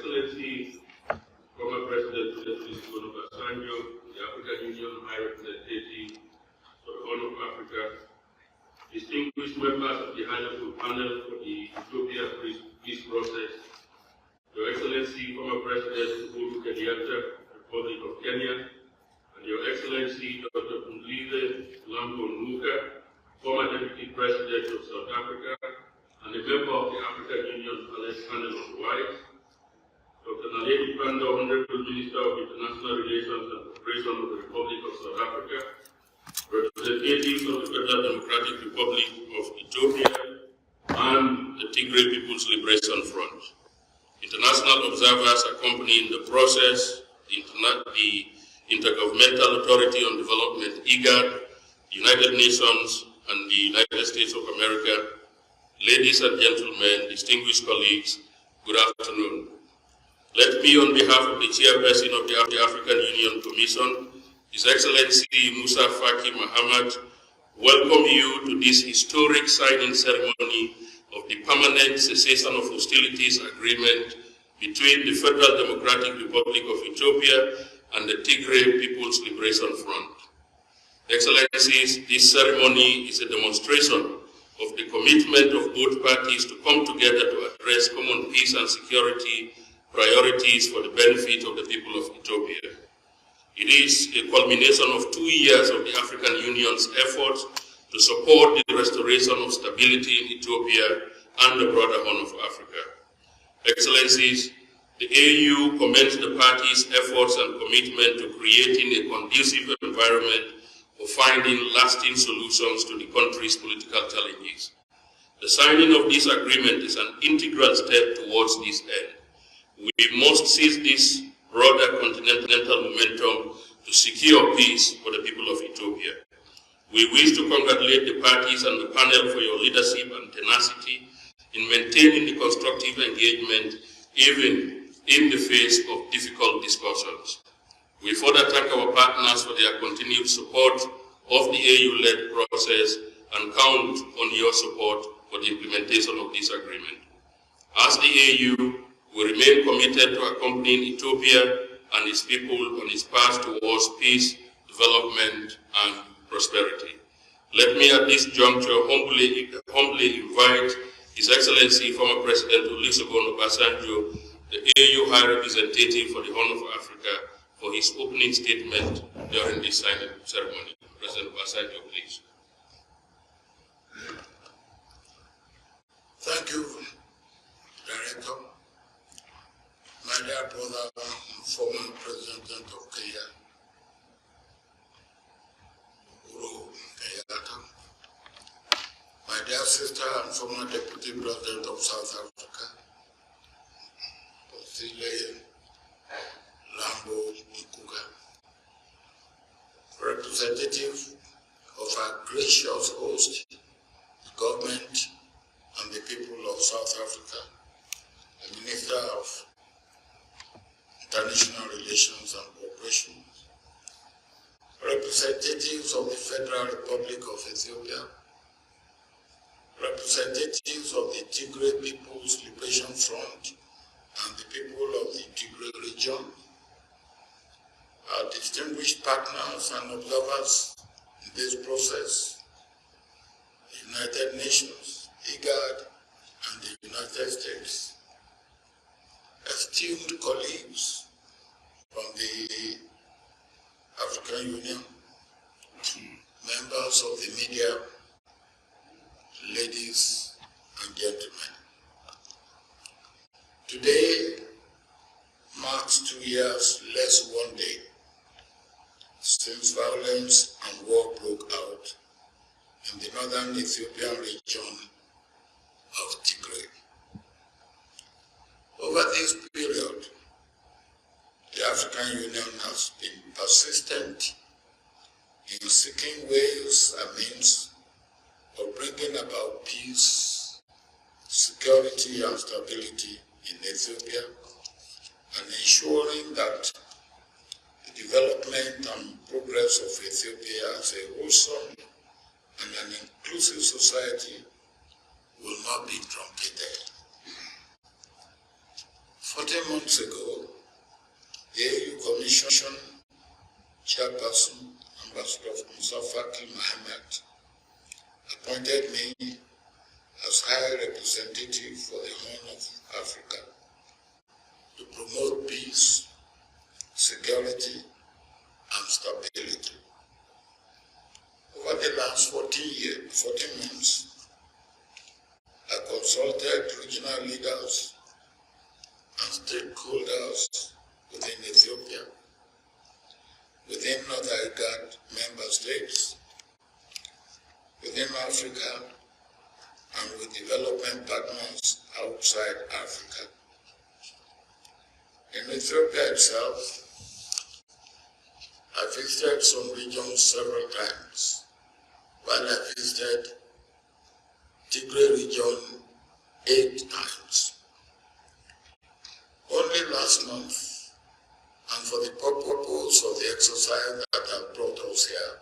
Excellency, former President Olusegun Obasanjo, the African Union High Representative for the Horn of Africa, distinguished members of the high-level panel for the Ethiopia peace process, Your Excellency, former President Uhuru Kenyatta, Republic of Kenya, and Your Excellency Dr. Mlize Lambo Nuka, former Deputy President of South Africa, and a member of the African Union Panel of Wise, Dr. Naledi Pandor, Honorable Minister of International Relations and Cooperation of the Republic of South Africa, representatives of the Federal Democratic Republic of Ethiopia, and the Tigray People's Liberation Front. International observers accompanying the process, the Intergovernmental Authority on Development, IGAD, the United Nations, and the United States of America. Ladies and gentlemen, distinguished colleagues, good afternoon. Let me, on behalf of the Chairperson of the African Union Commission, His Excellency Musa Faki Mahamat, welcome you to this historic signing ceremony of the Permanent Cessation of Hostilities Agreement between the Federal Democratic Republic of Ethiopia and the Tigray People's Liberation Front. Excellencies, this ceremony is a demonstration of the commitment of both parties to come together to address common peace and security priorities for the benefit of the people of Ethiopia. It is a culmination of 2 years of the African Union's efforts to support the restoration of stability in Ethiopia and the broader Horn of Africa. Excellencies, the AU commends the parties' efforts and commitment to creating a conducive environment for finding lasting solutions to the country's political challenges. The signing of this agreement is an integral step towards this end. We must seize this broader continental momentum to secure peace for the people of Ethiopia. We wish to congratulate the parties and the panel for your leadership and tenacity in maintaining the constructive engagement even in the face of difficult discussions. We further thank our partners for their continued support of the AU-led process and count on your support for the implementation of this agreement. As the AU, we remain committed to accompanying Ethiopia and its people on its path towards peace, development, and prosperity. Let me at this juncture humbly invite His Excellency former President Olusegun Obasanjo, the AU High Representative for the Horn of Africa, for his opening statement during this signing ceremony. President Obasanjo, please. Thank you, Director. My dear brother, former President of Kenya, Uhuru Kenyatta. My dear sister and former Deputy President of South Africa, Mlize Lambo Nuka. Representative of our gracious host, the government and the people of South Africa, the Minister of International Relations and Cooperation, representatives of the Federal Republic of Ethiopia, representatives of the Tigray People's Liberation Front and the people of the Tigray region, our distinguished partners and observers in this process, the United Nations, IGAD, and the United States, esteemed colleagues from the African Union, members of the media, ladies and gentlemen. Today marks 2 years less 1 day since violence and war broke out in the northern Ethiopian region of Tigray. Over this period, the African Union has been persistent in seeking ways and means of bringing about peace, security and stability in Ethiopia and ensuring that the development and progress of Ethiopia as a wholesome and an inclusive society will not be truncated. 14 months ago, the AU Commission Chairperson, Ambassador Musa Faki Mohammed, appointed me as High Representative for the Horn of Africa to promote peace, security, and stability. Over the last 14 months, I consulted regional leaders and stakeholders within Ethiopia, within North IGAD member states, within Africa, and with development partners outside Africa. In Ethiopia itself, I visited some regions several times, while I visited Tigray region 8 times. Only last month, and for the purpose of the exercise that have brought us here,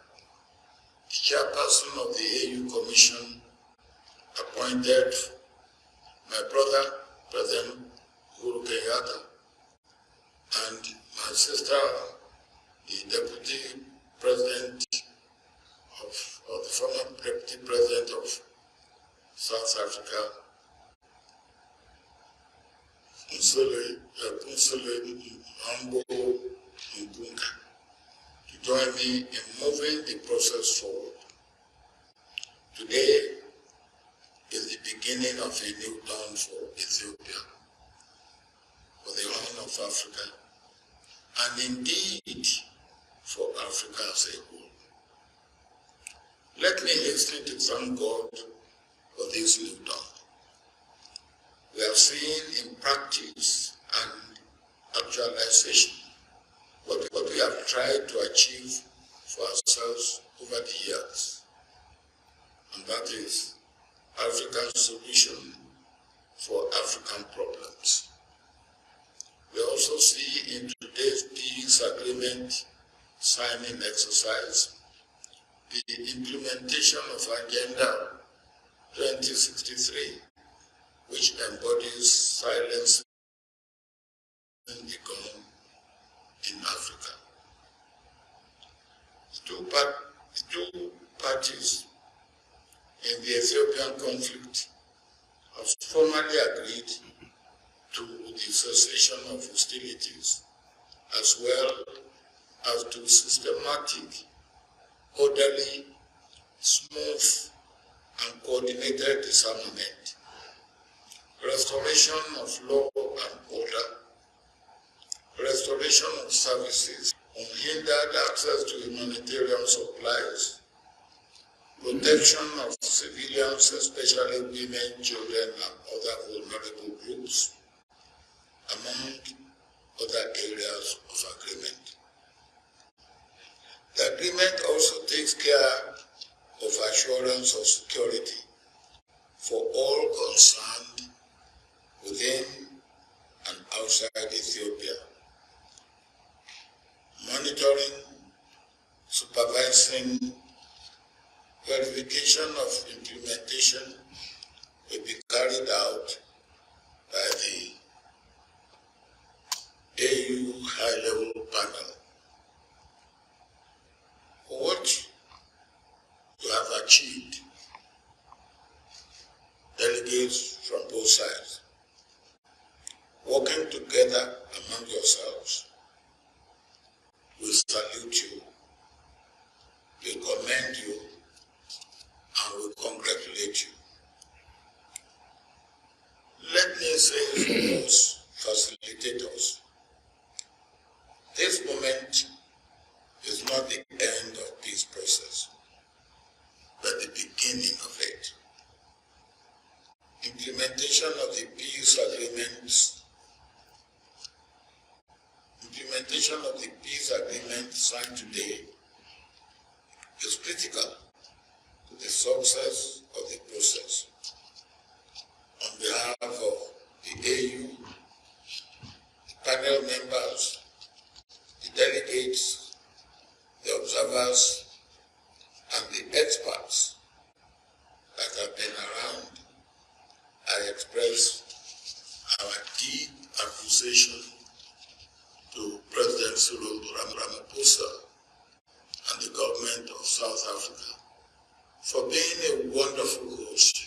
the chairperson of the AU Commission appointed my brother, President Uhuru Kenyatta, and my sister, the Deputy President or the former Deputy President of South Africa, Kunsele Ambo Ngunga, to join me in moving the process forward. Today is the beginning of a new dawn for Ethiopia, for the Horn of Africa, and indeed for Africa as a whole. Let me hasten to thank God for this new dawn. We have seen in practice and actualization what we have tried to achieve for ourselves over the years, and that is African solution for African problems. We also see in today's peace agreement signing exercise the implementation of Agenda 2063, which embodies silence the gun in Africa. The two parties in the Ethiopian conflict have formally agreed to the cessation of hostilities, as well as to systematic, orderly, smooth, and coordinated disarmament, restoration of law and order, restoration of services, unhindered access to humanitarian supplies, protection of civilians, especially women, children, and other vulnerable groups, among other areas of agreement. The agreement also takes care of assurance of security for all concerned within and outside Ethiopia, monitoring, supervising, verification of implementation will be carried out by the AU high-level panel. For what you have achieved, delegates from both sides, working together among yourselves, we salute you, we commend you, and we congratulate you. Let me say for those facilitators, this moment is not the end of peace process, but the beginning of it. Implementation of the peace agreements, signed today is critical to the success of the process. On behalf of the AU, the panel members, the delegates, the observers, and the experts that have been around, I express our deep appreciation Ramaphosa and the government of South Africa for being a wonderful host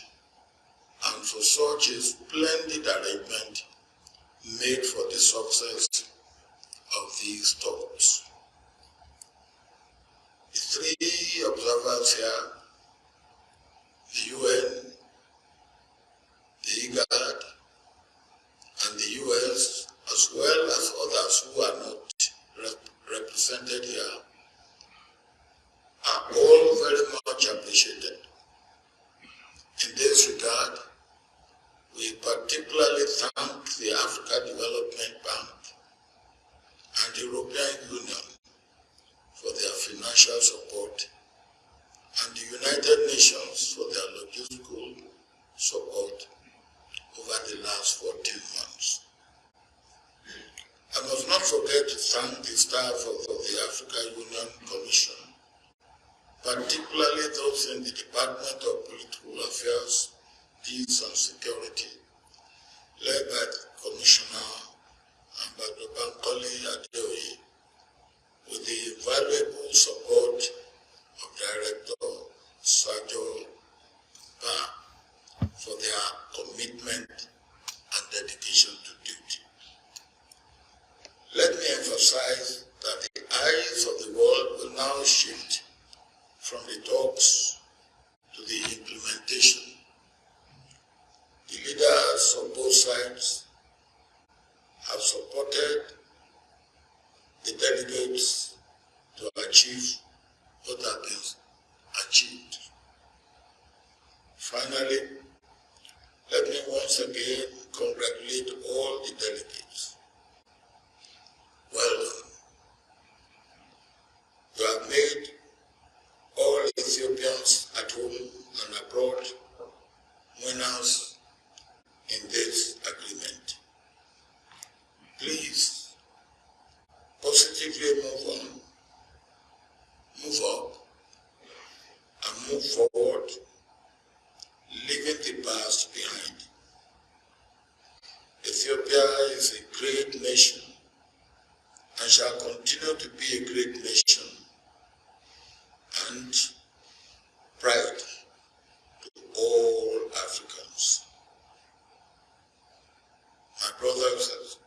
and for such a splendid arrangement made for the success of these talks. The three observers here, the UN, the IGAD, and the US, as well as others who are not represented here, are all very much appreciated. In this regard, we particularly thank the Africa Development Bank and the European Union for their financial support and the United Nations for their logistical support over the last 14 months. I must not forget to thank the staff of the Africa Union Commission, particularly those in the Department of Political Affairs, Peace and Security, led by Commissioner Ambassador Bankole Adeoye, with the invaluable support of Director Sergio Ba for their commitment and dedication to duty. Let me emphasize that the eyes of the world will now shift from the talks to the implementation. The leaders of both sides have supported the delegates to achieve what has been achieved. Finally, let me once again congratulate all the delegates. Well done. You have made all Ethiopians at home and abroad winners in this agreement. Please positively move on, move up, and move forward, leaving the past behind. Ethiopia is a great nation and shall continue to be a great nation and pride to all Africans. My brothers,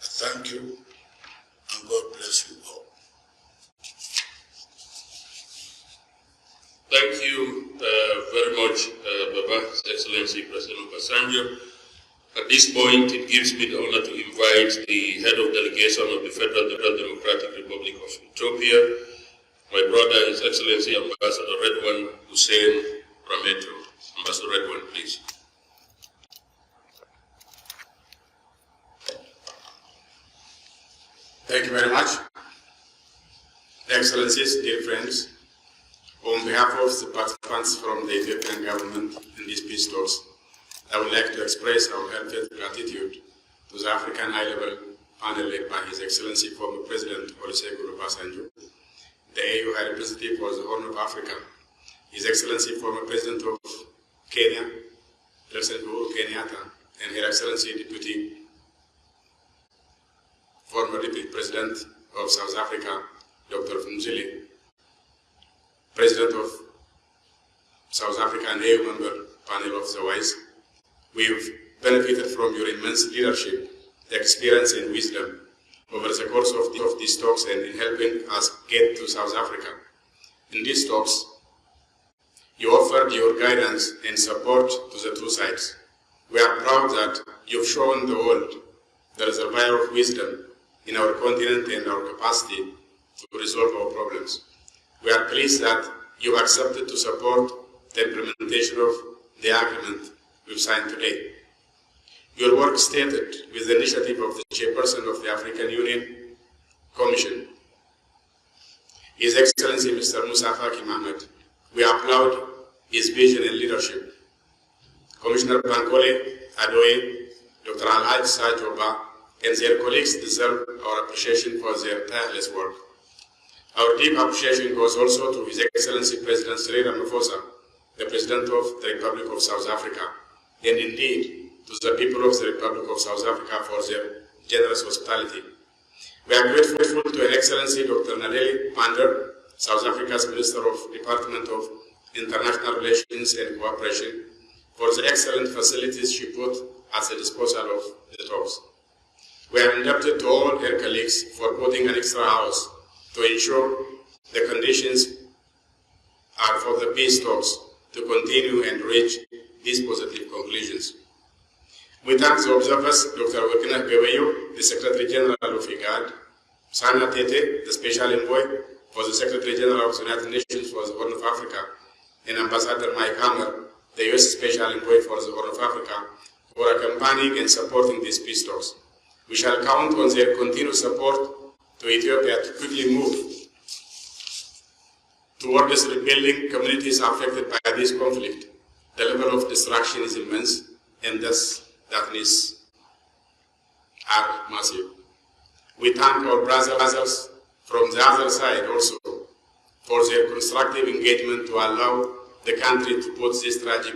I thank you and God bless you all. Thank you very much, Baba, His Excellency President Obasanjo. At this point, it gives me the honor to invite the head of delegation of the Federal Democratic Republic of Ethiopia, my brother, His Excellency Ambassador Redwan Hussein Rameto. Ambassador Redwan, please. Thank you very much. Excellencies, dear friends, on behalf of the participants from the Ethiopian government in these peace talks, I would like to express our heartfelt gratitude to the African high-level panel led by His Excellency former President Olusegun Obasanjo, the AU High Representative for the Horn of Africa, His Excellency former President of Kenya, President Uhuru Kenyatta, and Her Excellency former Deputy President of South Africa, Dr. Mzili, President of South Africa and AU member panel of the WISE. We've benefited from your immense leadership, experience and wisdom over the course of these talks and in helping us get to South Africa. In these talks, you offered your guidance and support to the two sides. We are proud that you've shown the world the reservoir of wisdom in our continent and our capacity to resolve our problems. We are pleased that you accepted to support the implementation of the agreement we've signed today. Your work started with the initiative of the chairperson of the African Union Commission, His Excellency Mr. Musa Faki Mohamed. We applaud his vision and leadership. Commissioner Bankole Adeoye, Dr. Alhaji Sergio Ba, and their colleagues deserve our appreciation for their tireless work. Our deep appreciation goes also to His Excellency President Cyril Ramaphosa, the President of the Republic of South Africa, and indeed to the people of the Republic of South Africa for their generous hospitality. We are grateful to Her Excellency Dr. Naledi Pandor, South Africa's Minister of Department of International Relations and Cooperation, for the excellent facilities she put at the disposal of the talks. We are indebted to all her colleagues for putting an extra hours to ensure the conditions are for the peace talks to continue and reach these positive conclusions. We thank the observers, Dr. Wakina Gawayo, the Secretary General of IGAD, Sana Tete, the Special Envoy for the Secretary General of the United Nations for the Horn of Africa, and Ambassador Mike Hammer, the US Special Envoy for the Horn of Africa, who are accompanying and supporting these peace talks. We shall count on their continued support to Ethiopia to quickly move towards rebuilding communities affected by this conflict. The level of destruction is immense, and thus that needs are massive. We thank our brothers from the other side also for their constructive engagement to allow the country to put this tragic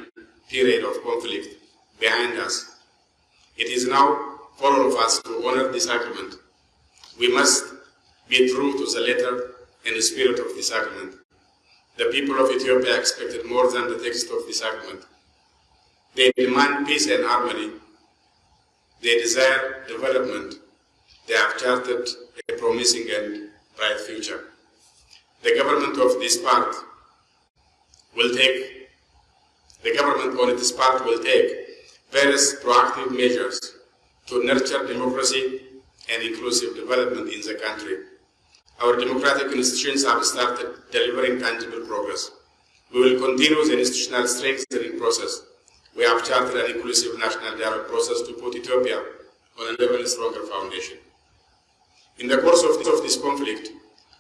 period of conflict behind us. It is now for all of us to honor this agreement. We must be true to the letter and the spirit of this agreement. The people of Ethiopia expected more than the text of this agreement. They demand peace and harmony. They desire development. They have charted a promising and bright future. The government on its part will take various proactive measures to nurture democracy and inclusive development in the country. Our democratic institutions have started delivering tangible progress. We will continue the institutional strengthening process. We have charted an inclusive national dialogue process to put Ethiopia on an even stronger foundation. In the course of this conflict,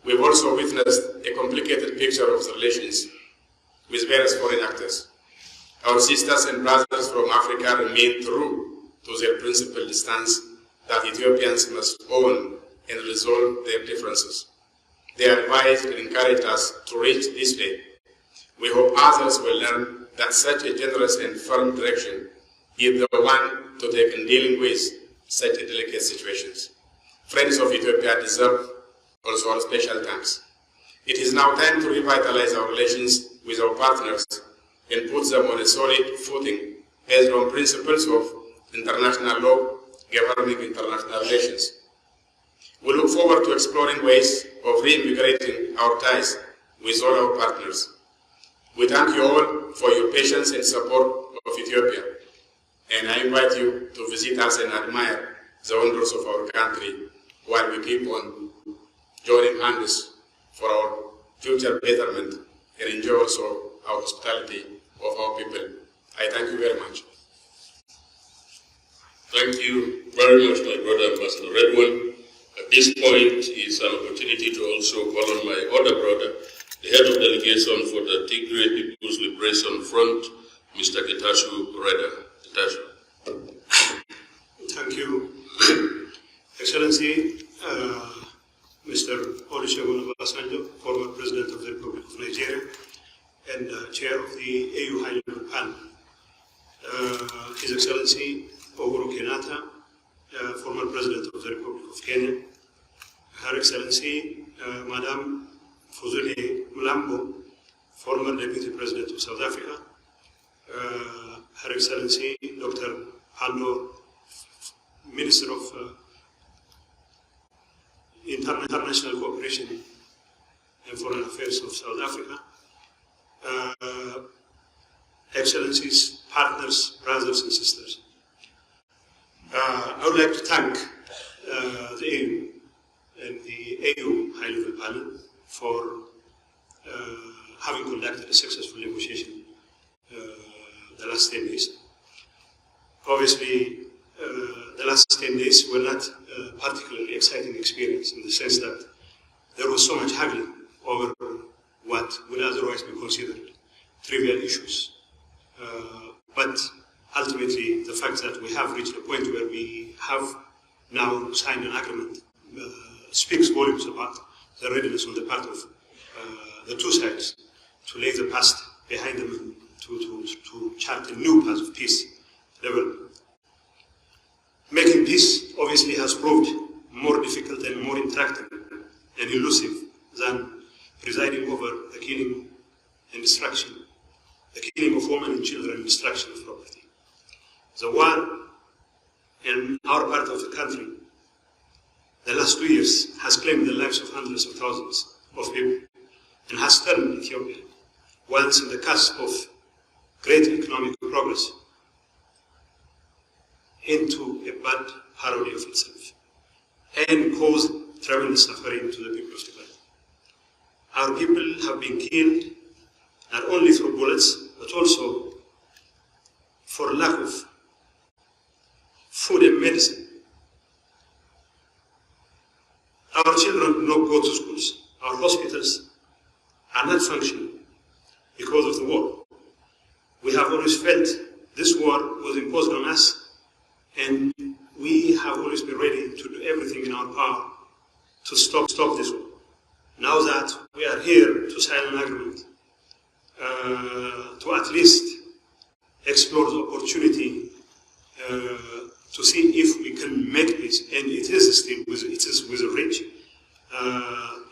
we've also witnessed a complicated picture of the relations with various foreign actors. Our sisters and brothers from Africa remain true to their principled stance that Ethiopians must own and resolve their differences. They advised and encouraged us to reach this day. We hope others will learn that such a generous and firm direction is the one to take in dealing with such delicate situations. Friends of Ethiopia deserve also our special thanks. It is now time to revitalize our relations with our partners and put them on a solid footing based on principles of international law governing international relations. We look forward to exploring ways of reinvigorating our ties with all our partners. We thank you all for your patience and support of Ethiopia, and I invite you to visit us and admire the wonders of our country while we keep on joining hands for our future betterment and enjoy also our hospitality of our people. I thank you very much. Thank you very much, my brother Ambassador Redwan. At this point is an opportunity to also call on my other brother, the head of delegation for the Tigray People's Liberation Front, Mr. Getachew Reda. Getachew. Thank you, Excellency, Mr. Olusegun Obasanjo, former President of the Republic of Nigeria and Chair of the AU High-Level Panel. His Excellency Uhuru Kenyatta, former President of the Republic of Kenya, Her Excellency Madam Fuzuli Mlambo, former Deputy President of South Africa, Her Excellency Dr. Pandor, Minister of International Cooperation and Foreign Affairs of South Africa, Excellencies, partners, brothers and sisters. I would like to thank the AU and the AU High-Level Panel for having conducted a successful negotiation the last 10 days. Obviously, the last 10 days were not a particularly exciting experience in the sense that there was so much haggling over what would otherwise be considered trivial issues. But ultimately, the fact that we have reached a point where we have now signed an agreement speaks volumes about the readiness on the part of the two sides to lay the past behind them and to chart a new path of peace development. Making peace obviously has proved more difficult and more intractable and elusive than presiding over the killing and destruction, the killing of women and children and destruction of property. The war in our part of the country, the last 2 years, has claimed the lives of hundreds of thousands of people and has turned Ethiopia, once in the cusp of great economic progress, into a bad parody of itself and caused tremendous suffering to the people of Tigray. Our people have been killed not only through bullets, but also for lack of food and medicine. Our children do not go to schools. Our hospitals are not functioning because of the war. We have always felt this war was imposed on us, and we have always been ready to do everything in our power to stop this war. Now that we are here to sign an agreement, to at least explore the opportunity to see if we can make peace, and it is within reach.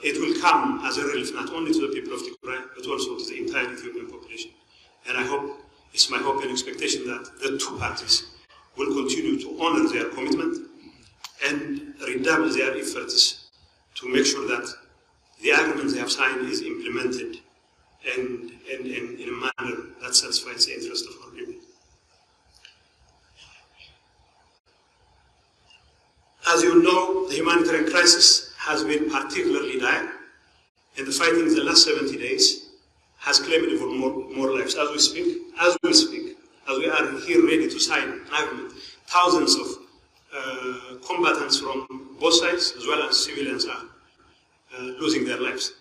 It will come as a relief not only to the people of Tigray, but also to the entire Ethiopian population. And I hope, it's my hope and expectation that the two parties will continue to honor their commitment and redouble their efforts to make sure that the agreement they have signed is implemented and in a manner that satisfies the interest of our people. As you know, the humanitarian crisis has been particularly dire, and the fighting in the last 70 days has claimed even more lives. As we are here ready to sign an agreement, thousands of combatants from both sides, as well as civilians, are losing their lives.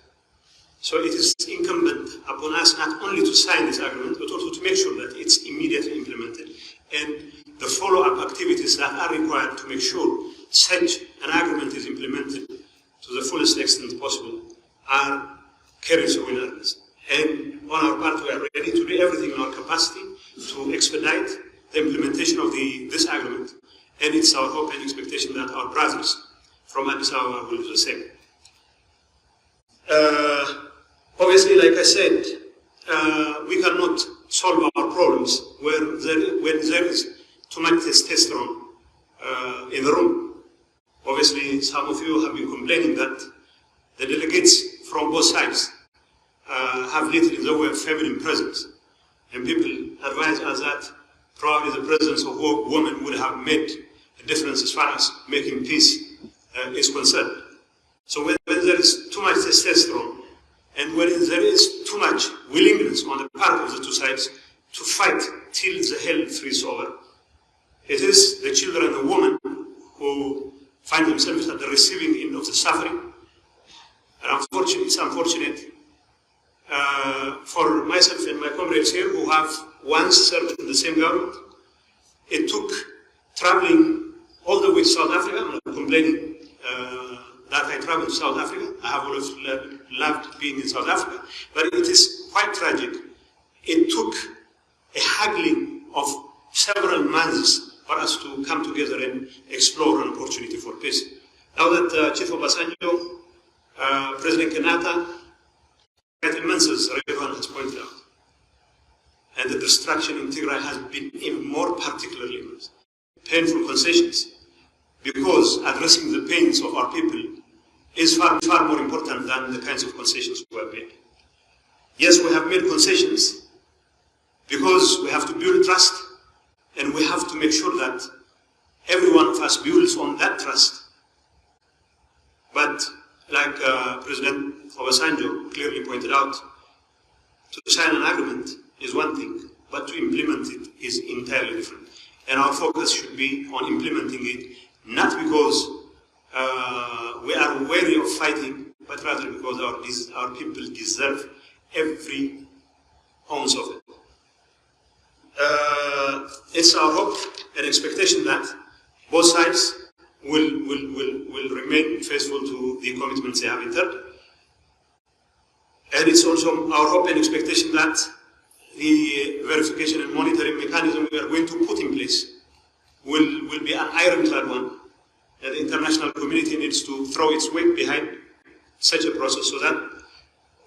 So it is incumbent upon us not only to sign this agreement, but also to make sure that it's immediately implemented, and the follow-up activities that are required to make sure such an agreement is implemented to the fullest extent possible are carried through in earnest. And on our part, we are ready to do everything in our capacity to expedite the implementation of this agreement, and it's our hope and expectation that our brothers from Addis Ababa will do the same. Obviously, like I said, we cannot solve our problems when there is too much testosterone in the room. Obviously, some of you have been complaining that the delegates from both sides have little in the way of feminine presence, and people advise us that probably the presence of women would have made a difference as far as making peace is concerned. So when there is too much testosterone, and when there is too much willingness on the part of the two sides to fight till the hell freezes over, it is the children and the women who find themselves at the receiving end of the suffering. And unfortunately, it's unfortunate for myself and my comrades here who have once served in the same government. It took traveling all the way to South Africa. I'm not complaining that I traveled to South Africa. I have always loved being in South Africa. But it is quite tragic. It took a haggling of several months for us to come together and explore an opportunity for peace. Now that Chief Obasanjo, President Kenyatta, immense, as everyone has pointed out, and the destruction in Tigray has been even more particularly immense. Painful concessions, because addressing the pains of our people is far more important than the kinds of concessions we have made. Yes, we have made concessions because we have to build trust, and we have to make sure that every one of us builds on that trust. But like President Obasanjo clearly pointed out, to sign an agreement is one thing, but to implement it is entirely different. And our focus should be on implementing it, not because we are weary of fighting, but rather because our people deserve every ounce of it. It's our hope and expectation that both sides will remain faithful to the commitments they have entered. And it's also our hope and expectation that the verification and monitoring mechanism we are going to put in place will be an ironclad one, the international community needs to throw its weight behind such a process so that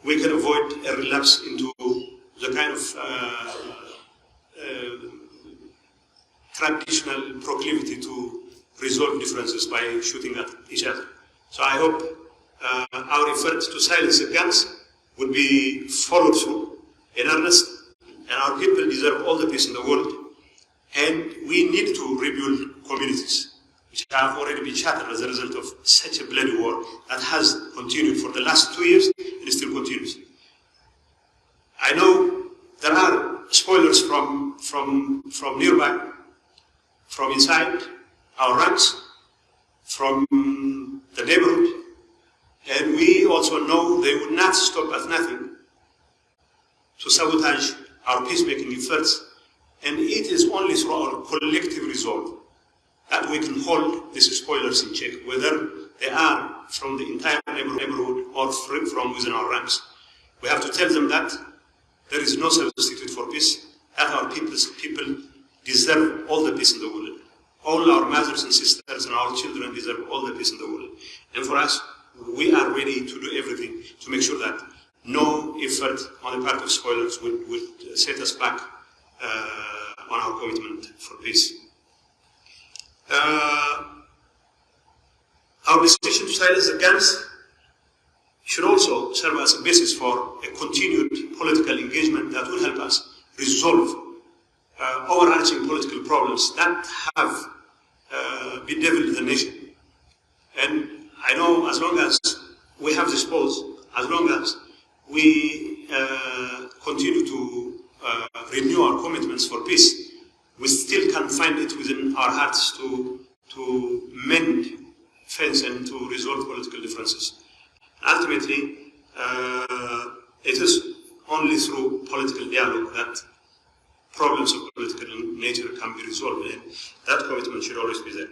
we can avoid a relapse into the kind of traditional proclivity to resolve differences by shooting at each other. So I hope our effort to silence the guns would be followed through in earnest, and our people deserve all the peace in the world, and we need to rebuild communities which have already been shattered as a result of such a bloody war that has continued for the last 2 years and still continues. I know there are spoilers from nearby, from inside our ranks, from the neighborhood, and we also know they would not stop at nothing to sabotage our peacemaking efforts, and it is only through our collective resolve that we can hold these spoilers in check, whether they are from the entire neighborhood or from within our ranks. We have to tell them that there is no substitute for peace, that our people deserve all the peace in the world. All our mothers and sisters and our children deserve all the peace in the world. And for us, we are ready to do everything to make sure that no effort on the part of spoilers would set us back on our commitment for peace. Our decision to silence the guns should also serve as a basis for a continued political engagement that will help us resolve overarching political problems that have bedeviled the nation. And I know as long as we have this pause, as long as we continue to renew our commitments for peace, we still can find it within our hearts to mend fence and to resolve political differences. Ultimately, it is only through political dialogue that problems of political nature can be resolved, and that commitment should always be there.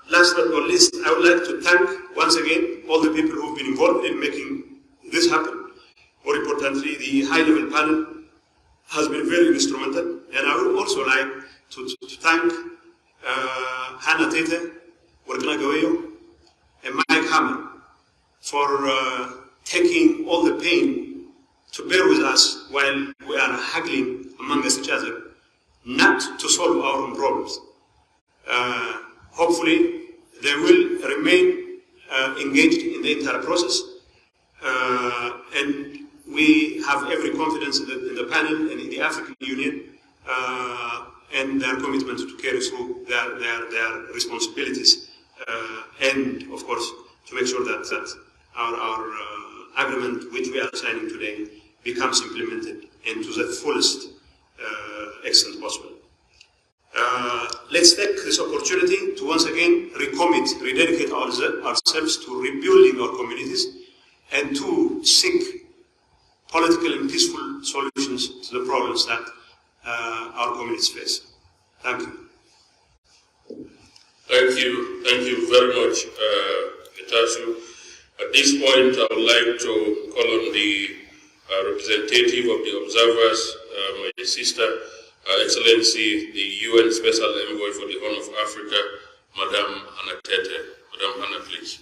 Last but not least, I would like to thank once again all the people who have been involved in making this happen. More importantly, the high-level panel has been very instrumental, and I would also like to thank Hannah Tete, Warkana Gawayo, and Mike Hammer for taking all the pain to bear with us while we are haggling among each other, not to solve our own problems. Hopefully, they will remain engaged in the entire process, and we have every confidence in the panel and in the African Union and their commitment to carry through their responsibilities, and of course to make sure that our agreement which we are signing today becomes implemented and to the fullest extent possible. Let's take this opportunity to once again rededicate ourselves to rebuilding our communities and to seek political and peaceful solutions to the problems that our communities face. Thank you. Thank you very much, Getachew. At this point, I would like to call on the representative of the observers, my sister, Excellency, the UN Special Envoy for the Horn of Africa, Madame Hannah Tete. Madame Hannah, please.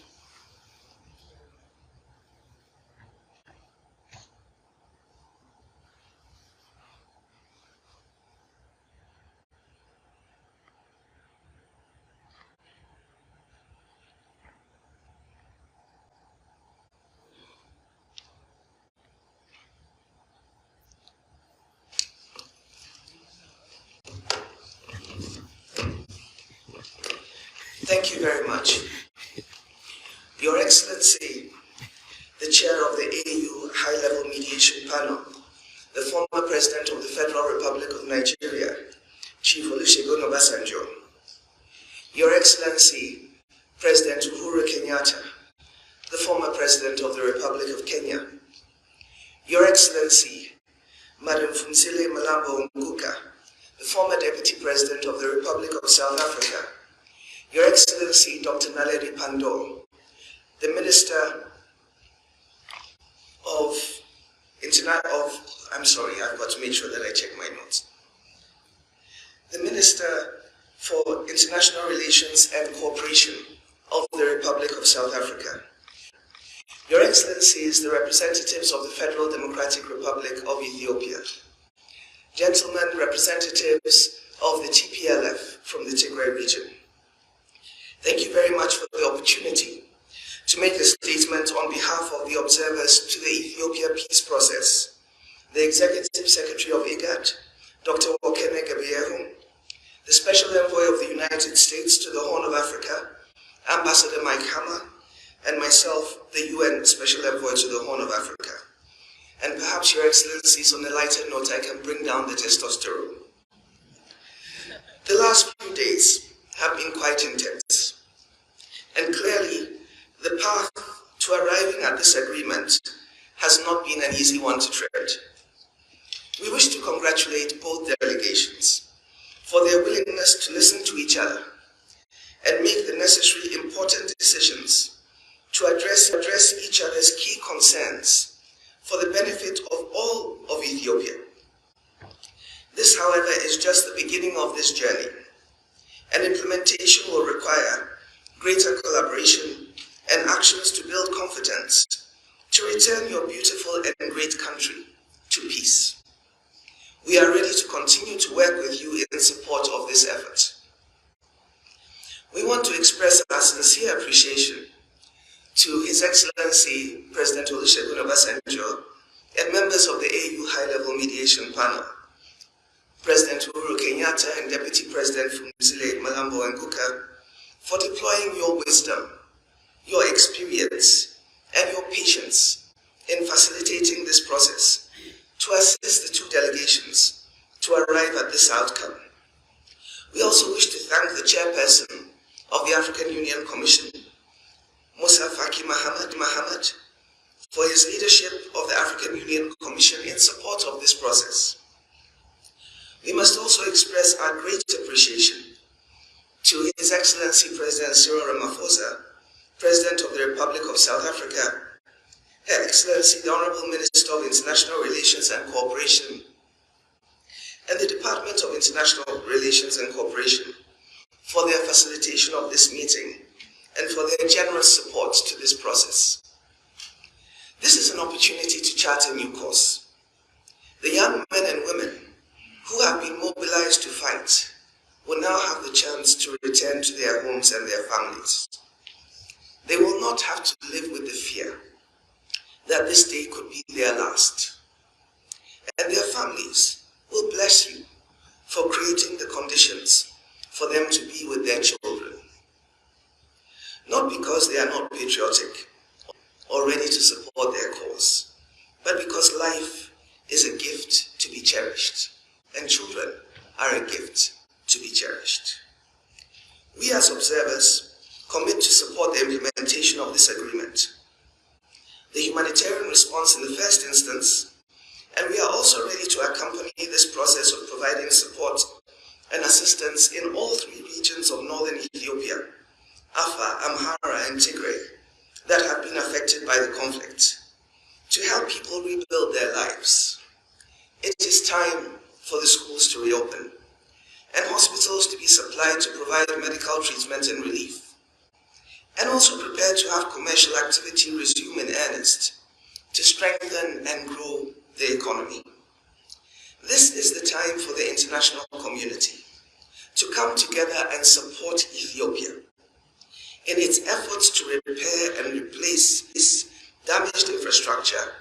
Thank you very much. Your Excellency, the Chair of the AU High-Level Mediation Panel, the former President of the Federal Republic of Nigeria, Chief Olusegun Obasanjo, Your Excellency, President Uhuru Kenyatta, the former President of the Republic of Kenya, Your Excellency, Madam Phumzile Mlambo Nguka, the former Deputy President of the Republic of South Africa, Your Excellency, Dr. Naledi Pandor, the Minister of I'm sorry, I've got to make sure that I check my notes. The Minister for International Relations and Cooperation of the Republic of South Africa. Your Excellencies, the representatives of the Federal Democratic Republic of Ethiopia, gentlemen representatives of the TPLF from the Tigray region, thank you very much for the opportunity to make a statement on behalf of the observers to the Ethiopia peace process, the Executive Secretary of IGAD, Dr. Wakene Gabriel, the Special Envoy of the United States to the Horn of Africa, Ambassador Mike Hammer, and myself, the UN Special Envoy to the Horn of Africa. And perhaps, Your Excellencies, on a lighter note, I can bring down the testosterone. The last few days have been quite intense, and clearly, the path to arriving at this agreement has not been an easy one to tread. We wish to congratulate both delegations for their willingness to listen to each other and make the necessary important decisions to address each other's key concerns for the benefit of all of Ethiopia. This, however, is just the beginning of this journey, and implementation will require greater collaboration and actions to build confidence to return your beautiful and great country to peace. We are ready to continue to work with you in support of this effort. We want to express our sincere appreciation to His Excellency President Olusegun Obasanjo and members of the AU High-Level Mediation Panel, President Uhuru Kenyatta and Deputy President Fumzile Malambo Nguka, for deploying your wisdom, your experience, and your patience in facilitating this process to assist the two delegations to arrive at this outcome. We also wish to thank the chairperson of the African Union Commission, Musa Faki Mohammed, for his leadership of the African Union Commission in support of this process. We must also express our great appreciation to His Excellency President Cyril Ramaphosa, President of the Republic of South Africa, Her Excellency the Honorable Minister of International Relations and Cooperation, and the Department of International Relations and Cooperation for their facilitation of this meeting and for their generous support to this process. This is an opportunity to chart a new course. The young men and women who have been mobilized to fight will now have the chance to return to their homes and their families. They will not have to live with the fear that this day could be their last. And their families will bless you for creating the conditions for them to be with their children. Not because they are not patriotic or ready to support their cause, but because life is a gift to be cherished, and children are a gift to be cherished. We as observers commit to support the implementation of this agreement, the humanitarian response in the first instance, and we are also ready to accompany this process of providing support and assistance in all three regions of northern Ethiopia, Afar, Amhara, and Tigray, that have been affected by the conflict, to help people rebuild their lives. It is time for the schools to reopen and hospitals to be supplied to provide medical treatment and relief, and also prepare to have commercial activity resume in earnest to strengthen and grow the economy. This is the time for the international community to come together and support Ethiopia in its efforts to repair and replace its damaged infrastructure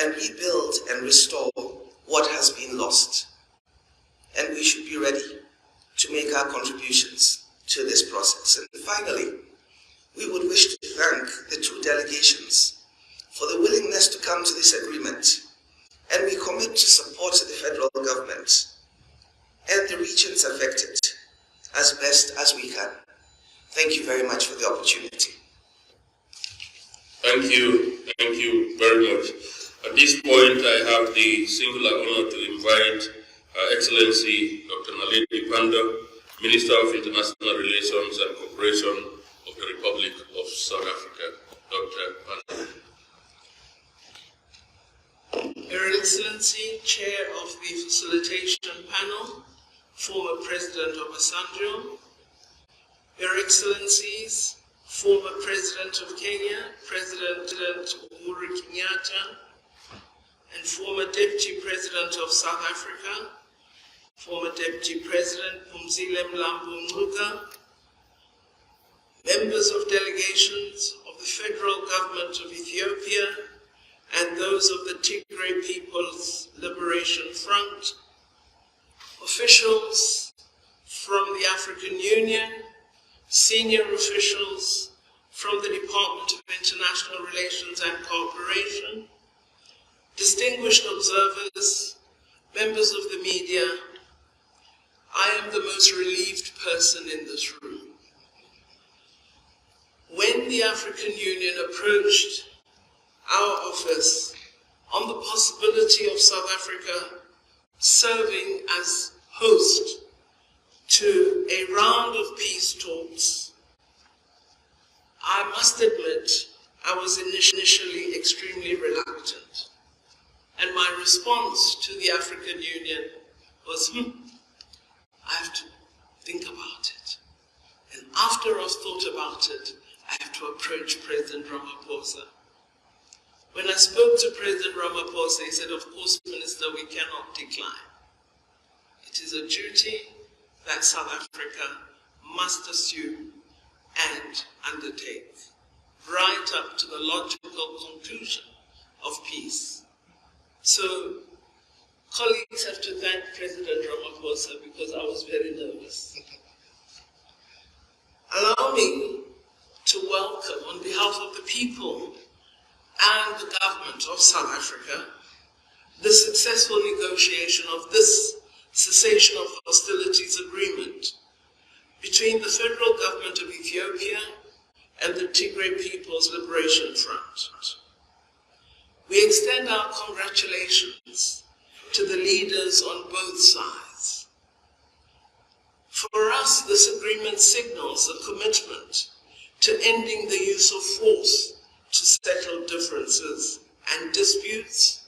and rebuild and restore what has been lost. And we should be ready to make our contributions to this process. And finally, we would wish to thank the two delegations for the willingness to come to this agreement, and we commit to support the federal government and the regions affected as best as we can. Thank you very much for the opportunity. Thank you very much. At this point, I have the singular honor to invite Her Excellency Dr. Naledi Pandor, Minister of International Relations and Cooperation of the Republic of South Africa. Dr. Pandor. Your Excellency, Chair of the Facilitation Panel, former President Obasanjo, Your Excellencies, former President of Kenya, President Uhuru Kenyatta, and former Deputy President of South Africa, former Deputy President Phumzile Mlambo Ngcuka, members of delegations of the federal government of Ethiopia and those of the Tigray People's Liberation Front, officials from the African Union, senior officials from the Department of International Relations and Cooperation, distinguished observers, members of the media, I am the most relieved person in this room. When the African Union approached our office on the possibility of South Africa serving as host to a round of peace talks, I must admit I was initially extremely reluctant. And my response to the African Union was, I have to think about it. And after I've thought about it, I have to approach President Ramaphosa. When I spoke to President Ramaphosa, he said, of course, Minister, we cannot decline. It is a duty that South Africa must assume and undertake, right up to the logical conclusion of peace. So, colleagues have to thank President Ramaphosa because I was very nervous. Allow me to welcome, on behalf of the people and the government of South Africa, the successful negotiation of this cessation of hostilities agreement between the federal government of Ethiopia and the Tigray People's Liberation Front. We extend our congratulations to the leaders on both sides. For us, this agreement signals a commitment to ending the use of force to settle differences and disputes,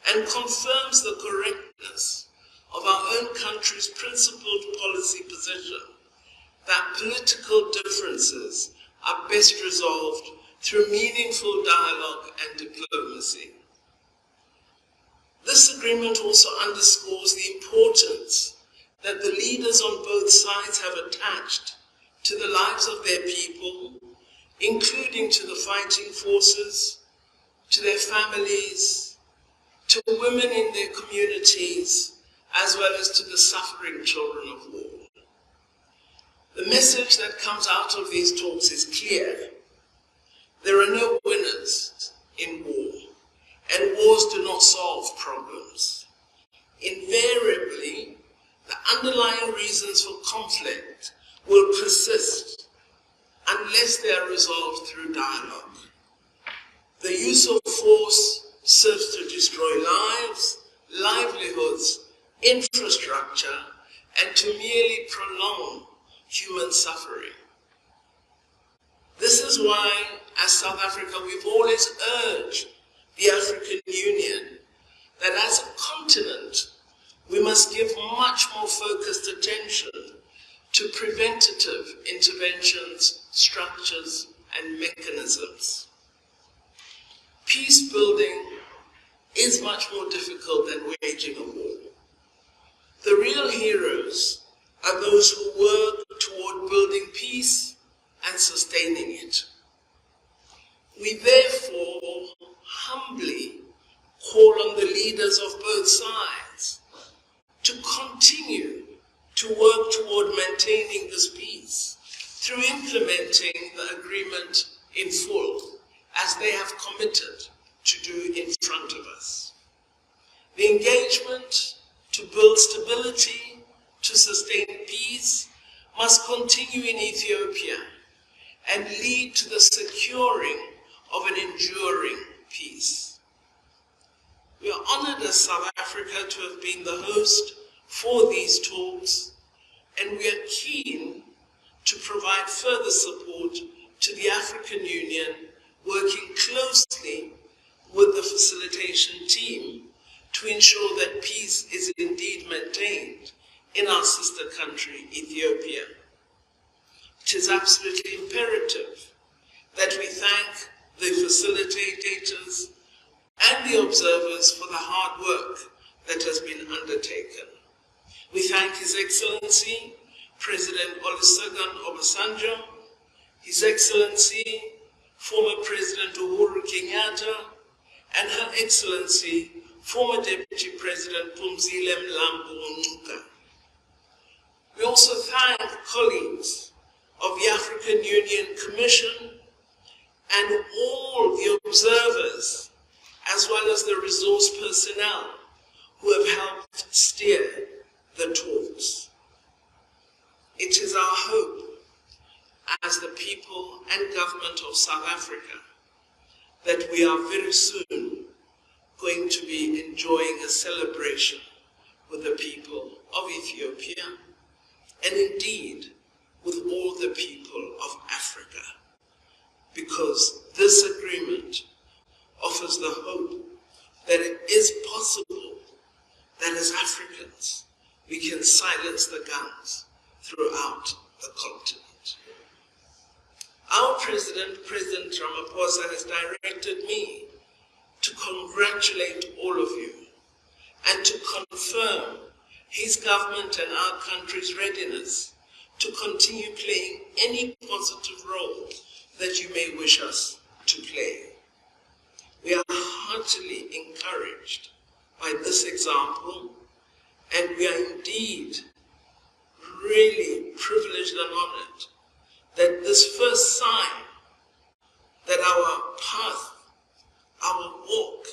and confirms the correctness of our own country's principled policy position that political differences are best resolved through meaningful dialogue and diplomacy. This agreement also underscores the importance that the leaders on both sides have attached to the lives of their people, including to the fighting forces, to their families, to women in their communities, as well as to the suffering children of war. The message that comes out of these talks is clear. There are no winners in war, and wars do not solve problems. Invariably, the underlying reasons for conflict will persist unless they are resolved through dialogue. The use of force serves to destroy lives, livelihoods, infrastructure, and to merely prolong human suffering. This is why, as South Africa, we've always urged the African Union that as a continent, we must give much more focused attention to preventative interventions, structures, and mechanisms. Peace building is much more difficult than waging a war. The real heroes are those who work toward building peace and sustaining it. We therefore humbly call on the leaders of both sides to continue to work toward maintaining this peace through implementing the agreement in full, as they have committed to do in front of us. The engagement to build stability, to sustain peace, must continue in Ethiopia and lead to the securing of an enduring peace. We are honored as South Africa to have been the host for these talks, and we are keen to provide further support to the African Union, working closely with the facilitation team to ensure that peace is indeed maintained in our sister country, Ethiopia. It is absolutely imperative that we thank the facilitators and the observers for the hard work that has been undertaken. We thank His Excellency, President Olusegun Obasanjo, His Excellency, former President Uhuru Kenyatta, and Her Excellency, former Deputy President Phumzile Mlambo Ngcuka. We also thank colleagues of the African Union Commission and all the observers, as well as the resource personnel who have helped steer the talks. It is our hope as the people and government of South Africa that we are very soon going to be enjoying a celebration with the people of Ethiopia and indeed with all the people of Africa, because this agreement offers the hope that it is possible that as Africans we can silence the guns throughout the continent. Our President, President Ramaphosa, has directed me to congratulate all of you and to confirm his government and our country's readiness to continue playing any positive role that you may wish us to play. We are heartily encouraged by this example, and we are indeed really privileged and honored that this first sign that our path, our walk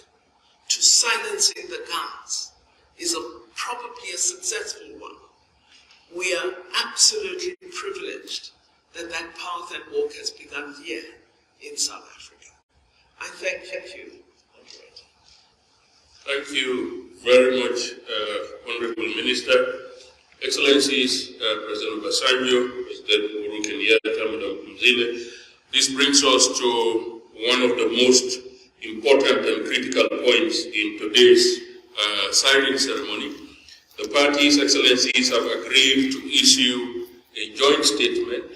to silencing the guns is probably a successful one. We are absolutely privileged that that path and walk has begun here in South Africa. I thank you. Thank you very much, Honorable Minister. Excellencies, President Obasanjo, President Uhuru Kenyatta, Madam Phumzile, this brings us to one of the most important and critical points in today's signing ceremony. The parties' excellencies have agreed to issue a joint statement,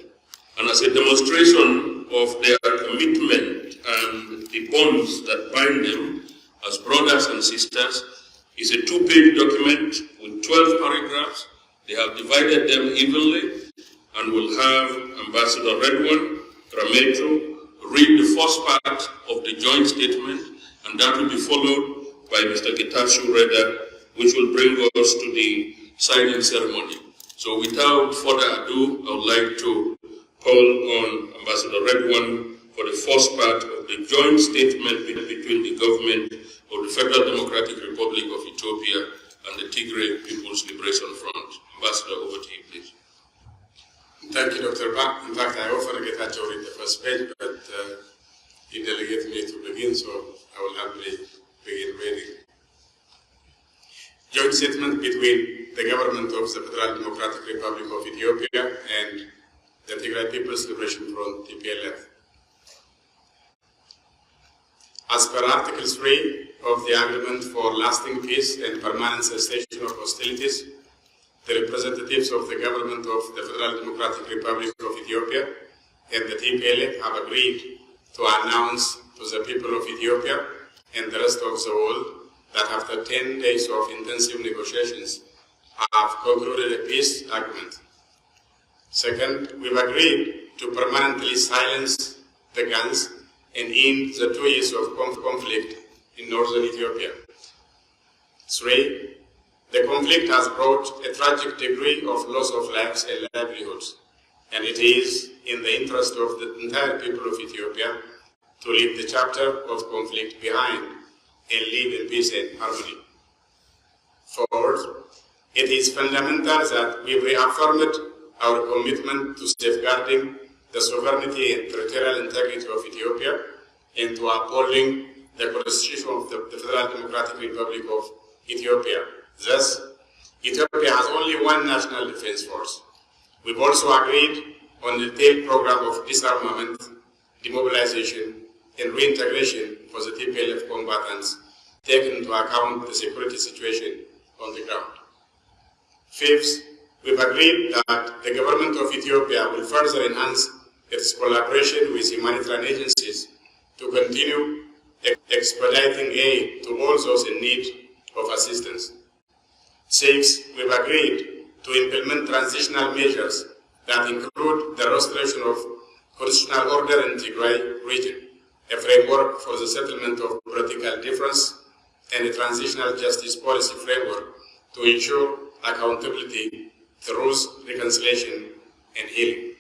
and as a demonstration of their commitment and the bonds that bind them as brothers and sisters, is a two-page document with 12 paragraphs. They have divided them evenly and will have Ambassador Redwan Rameto read the first part of the joint statement, and that will be followed by Mr. Getachew Reda, which will bring us to the signing ceremony. So without further ado, I would like to call on Ambassador Redwan for the first part of the joint statement between the government of the Federal Democratic Republic of Ethiopia and the Tigray People's Liberation Front. Ambassador, over to you, please. Thank you, Dr. Ba. In fact, I offered Getachew read the first page, but he delegated me to begin, so I will happily begin reading. Joint statement between the government of the Federal Democratic Republic of Ethiopia and the Tigray People's Liberation Front, TPLF. As per Article 3 of the Agreement for Lasting Peace and Permanent Cessation of Hostilities, the representatives of the government of the Federal Democratic Republic of Ethiopia and the TPLF have agreed to announce to the people of Ethiopia and the rest of the world that after 10 days of intensive negotiations have concluded a peace agreement. Second, we've agreed to permanently silence the guns and end the 2 years of conflict in northern Ethiopia. 3, the conflict has brought a tragic degree of loss of lives and livelihoods, and it is in the interest of the entire people of Ethiopia to leave the chapter of conflict behind and live in peace and harmony. 4, it is fundamental that we reaffirmed our commitment to safeguarding the sovereignty and territorial integrity of Ethiopia and to upholding the Constitution of the Federal Democratic Republic of Ethiopia. Thus, Ethiopia has only one national defense force. We've also agreed on the detailed program of disarmament, demobilization, and reintegration for the TPLF combatants, taking into account the security situation on the ground. 5th, we've agreed that the government of Ethiopia will further enhance its collaboration with humanitarian agencies to continue expediting aid to all those in need of assistance. 6, we've agreed to implement transitional measures that include the restoration of constitutional order in Tigray region, a framework for the settlement of political difference, and a transitional justice policy framework to ensure accountability, truth, reconciliation, and healing.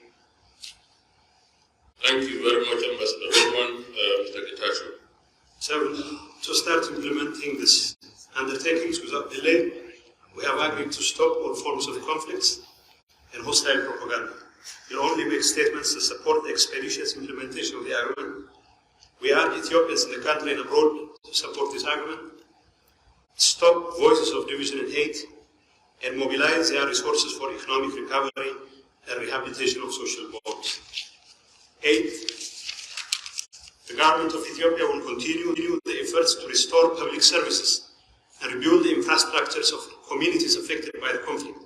Thank you very much, Ambassador Redwan. Mr. Getachew. 7, to start implementing these undertakings without delay, we have agreed to stop all forms of conflicts and hostile propaganda. We'll only make statements to support the expeditious implementation of the agreement. We urge Ethiopians in the country and abroad to support this agreement, stop voices of division and hate, and mobilize their resources for economic recovery and rehabilitation of social bonds. 8, the government of Ethiopia will continue the efforts to restore public services and rebuild the infrastructures of communities affected by the conflict.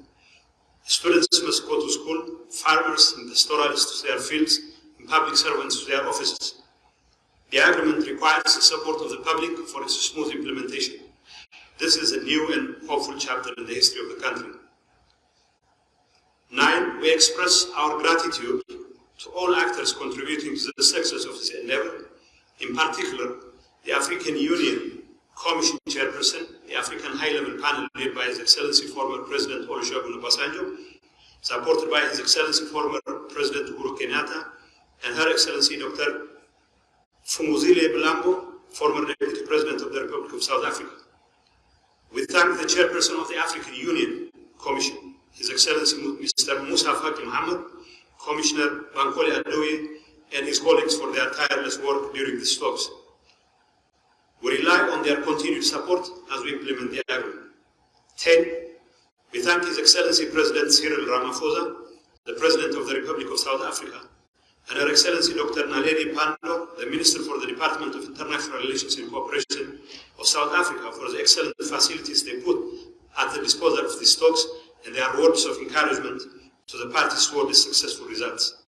Students must go to school, farmers and pastoralists to their fields, and public servants to their offices. The agreement requires the support of the public for its smooth implementation. This is a new and hopeful chapter in the history of the country. 9, we express our gratitude to all actors contributing to the success of this endeavor, in particular, the African Union Commission Chairperson, the African High-Level Panel led by His Excellency former President Olusegun Obasanjo, supported by His Excellency former President Uhuru Kenyatta, and Her Excellency Dr. Fumuzile Bilambo, former Deputy President of the Republic of South Africa. We thank the Chairperson of the African Union Commission, His Excellency Mr. Musa Faki Mohammed, Commissioner Bankole Adoye, and his colleagues for their tireless work during these talks. We rely on their continued support as we implement the agreement. 10, we thank His Excellency President Cyril Ramaphosa, the President of the Republic of South Africa, and Her Excellency Dr. Naledi Pandor, the Minister for the Department of International Relations and Cooperation of South Africa, for the excellent facilities they put at the disposal of these talks and their words of encouragement to the parties toward the successful results.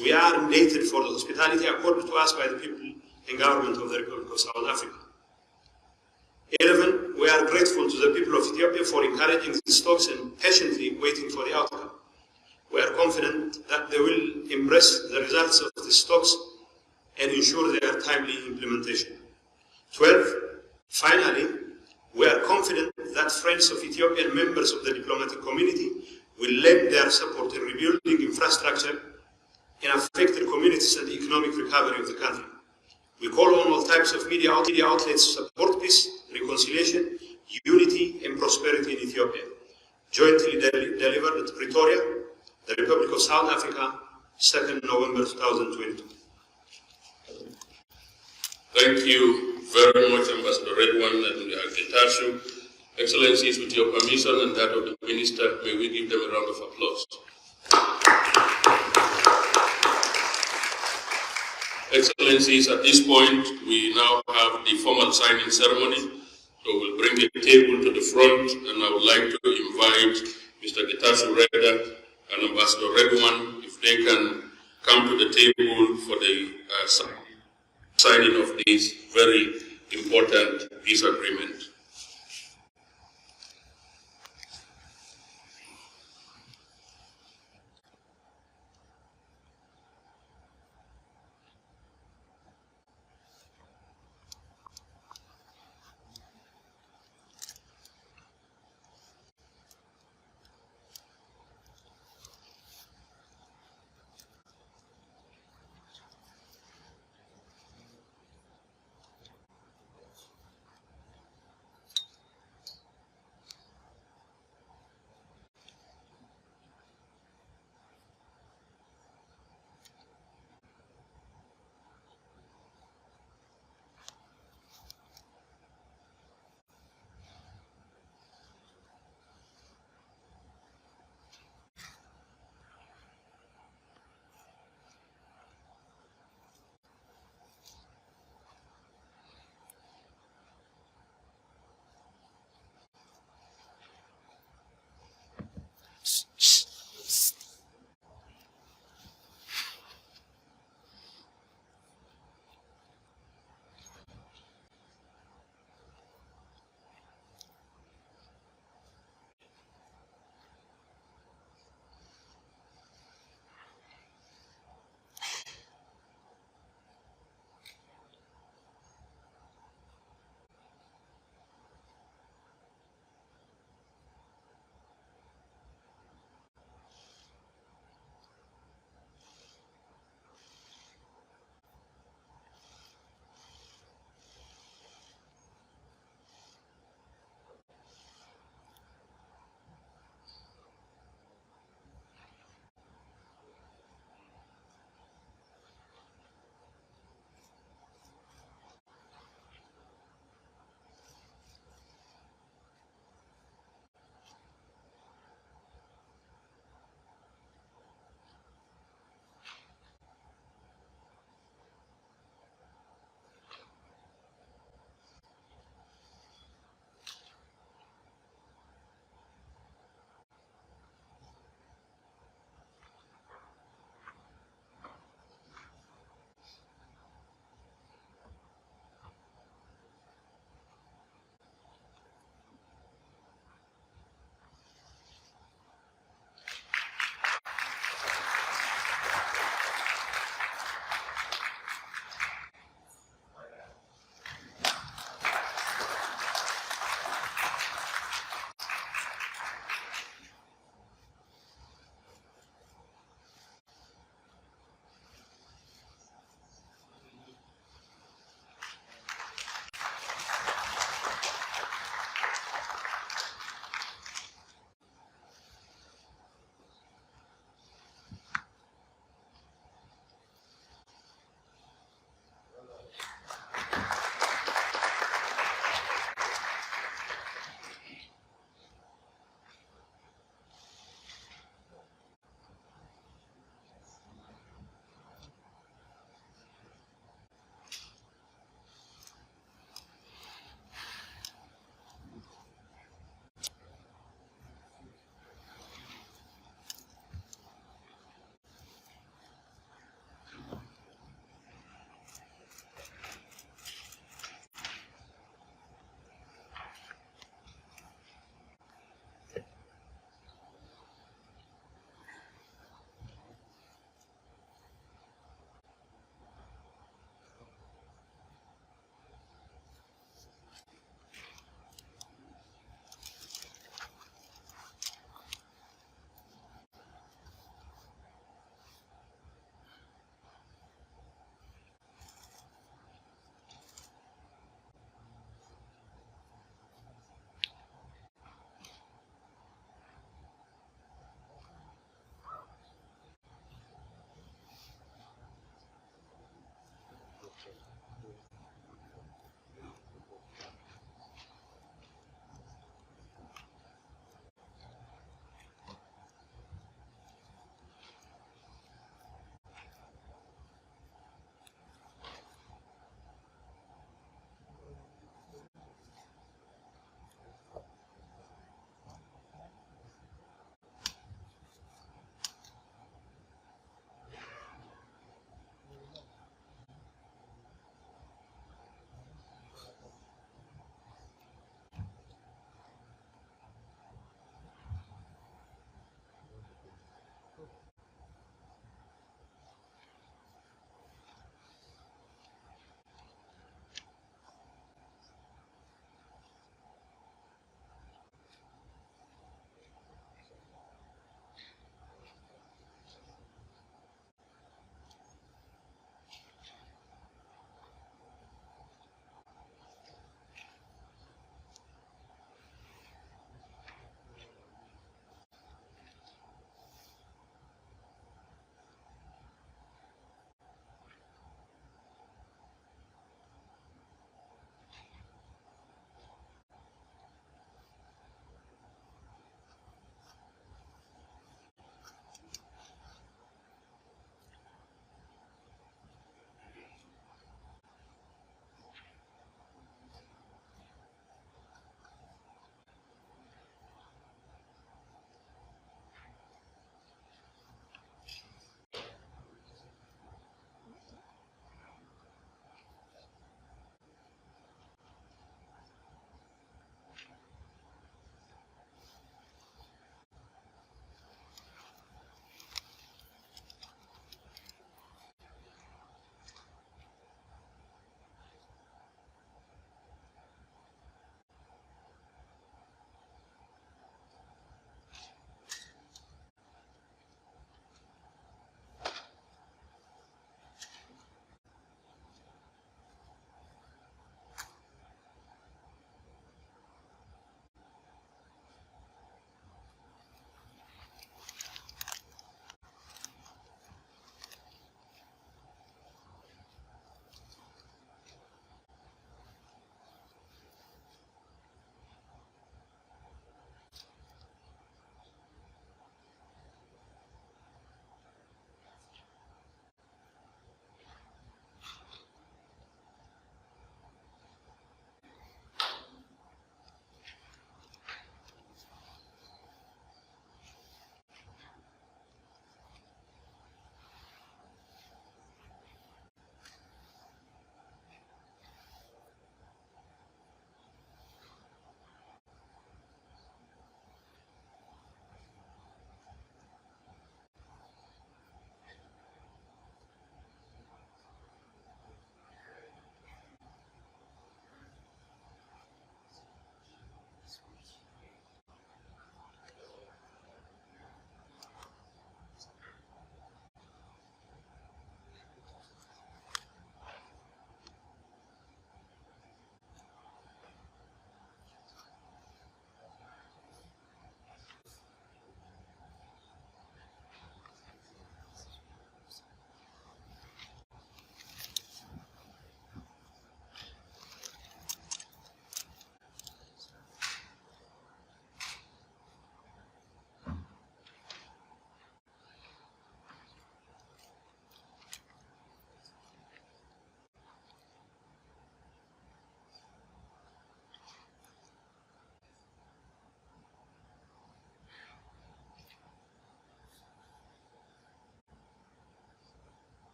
We are indebted for the hospitality accorded to us by the people and government of the Republic of South Africa. 11, we are grateful to the people of Ethiopia for encouraging these talks and patiently waiting for the outcome. We are confident that they will embrace the results of these talks and ensure their timely implementation. 12, finally, we are confident that friends of Ethiopia and members of the diplomatic community will lend their support in rebuilding infrastructure in affected communities and the economic recovery of the country. We call on all types of media outlets to support peace, reconciliation, unity, and prosperity in Ethiopia. Jointly delivered at Pretoria, the Republic of South Africa, 2nd November 2022. Thank you very much, Ambassador Redwan and Getachew. Excellencies, with your permission and that of the Minister, may we give them a round of applause. Excellencies, at this point, we now have the formal signing ceremony. So we'll bring the table to the front, and I would like to invite Mr. Getachew Reda and Ambassador Redwan, if they can come to the table for the signing of this very important peace agreement.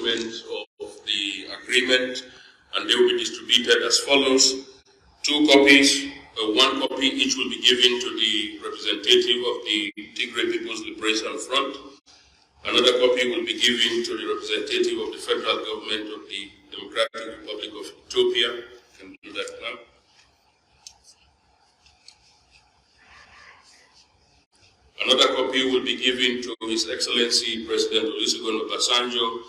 documents of the agreement, and they will be distributed as follows. 2 copies, 1 copy each will be given to the representative of the Tigray People's Liberation Front. Another copy will be given to the representative of the federal government of the Democratic Republic of Ethiopia. You can do that now. Another copy will be given to His Excellency President Olusegun Obasanjo,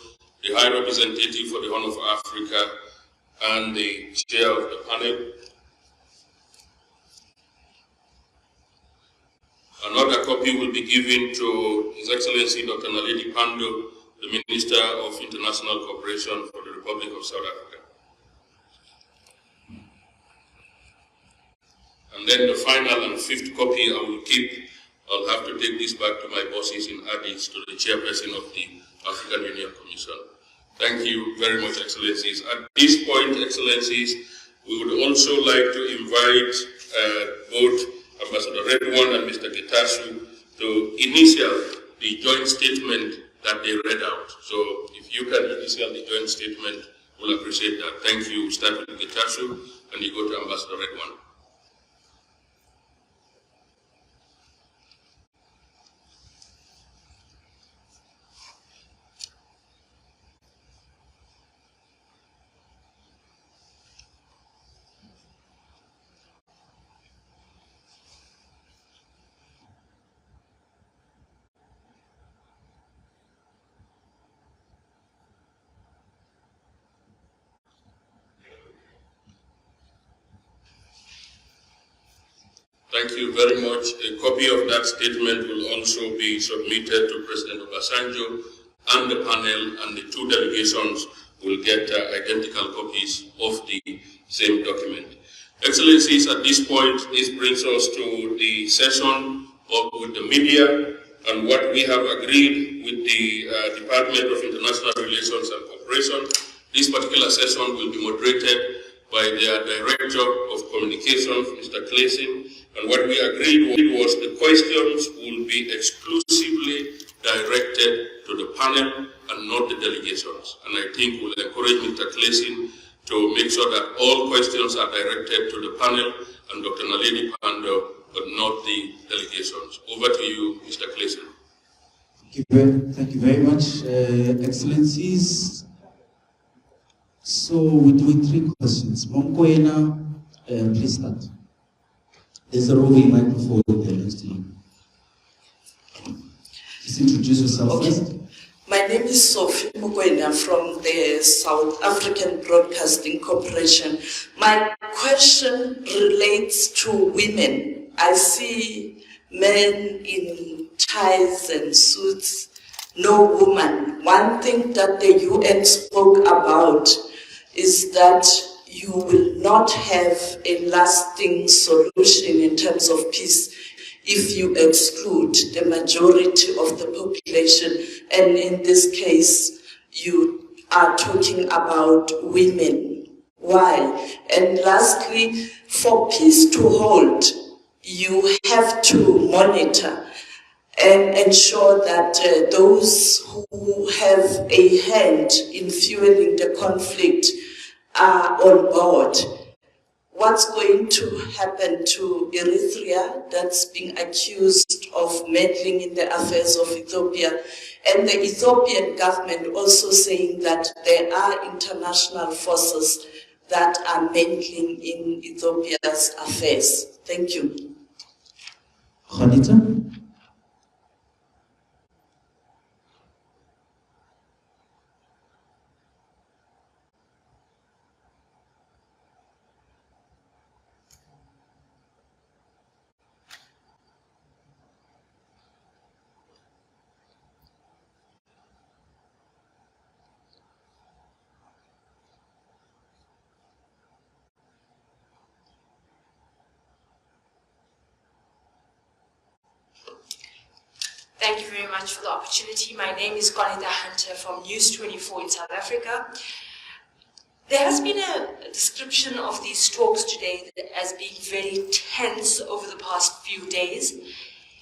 the High Representative for the Horn of Africa, and the chair of the panel. Another copy will be given to His Excellency Dr. Naledi Pandor, the Minister of International Cooperation for the Republic of South Africa. And then the final and 5th copy I will keep. I'll have to take this back to my bosses in Addis, to the chairperson of the African Union Commission. Thank you very much, Excellencies. At this point, Excellencies, we would also like to invite both Ambassador Redwan and Mr. Getachew to initial the joint statement that they read out. So if you can initial the joint statement, we'll appreciate that. Thank you. Start with Getachew, and you go to Ambassador Redwan. Thank you very much. A copy of that statement will also be submitted to President Obasanjo and the panel, and the 2 delegations will get identical copies of the same document. Excellencies, at this point, this brings us to the session with the media, and what we have agreed with the Department of International Relations and Cooperation. This particular session will be moderated by their Director of Communications, Mr. Clayson. And what we agreed was the questions will be exclusively directed to the panel and not the delegations. And I think we'll encourage Mr. Clayson to make sure that all questions are directed to the panel and Dr. Naledi Pandor, but not the delegations. Over to you, Mr. Clayson. Thank you very much, Excellencies. So we're doing 3 questions. Monkoena, please start. There's a roving microphone there next to you. Just introduce yourself first. My name is Sophie Mukwena from the South African Broadcasting Corporation. My question relates to women. I see men in ties and suits, no woman. One thing that the UN spoke about is that you will not have a lasting solution in terms of peace if you exclude the majority of the population. And in this case, you are talking about women. Why? And lastly, for peace to hold, you have to monitor and ensure that those who have a hand in fueling the conflict are on board. What's going to happen to Eritrea, that's being accused of meddling in the affairs of Ethiopia, and the Ethiopian government also saying that there are international forces that are meddling in Ethiopia's affairs? Thank you. Khalita? Thank you very much for the opportunity. My name is Konita Hunter from News 24 in South Africa. There has been a description of these talks today as being very tense over the past few days.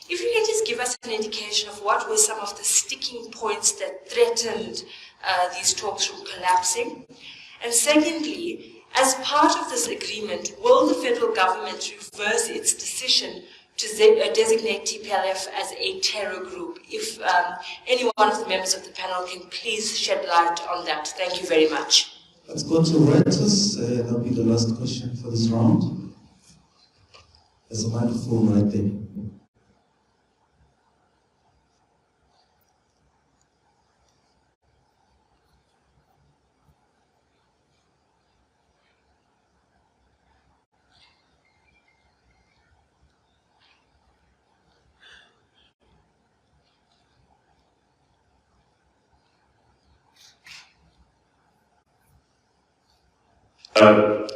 If you can just give us an indication of what were some of the sticking points that threatened these talks from collapsing? And secondly, as part of this agreement, will the federal government reverse its decision to designate TPLF as a terror group? If any one of the members of the panel can please shed light on that. Thank you very much. Let's go to Reuters. That'll be the last question for this round. There's a microphone right there.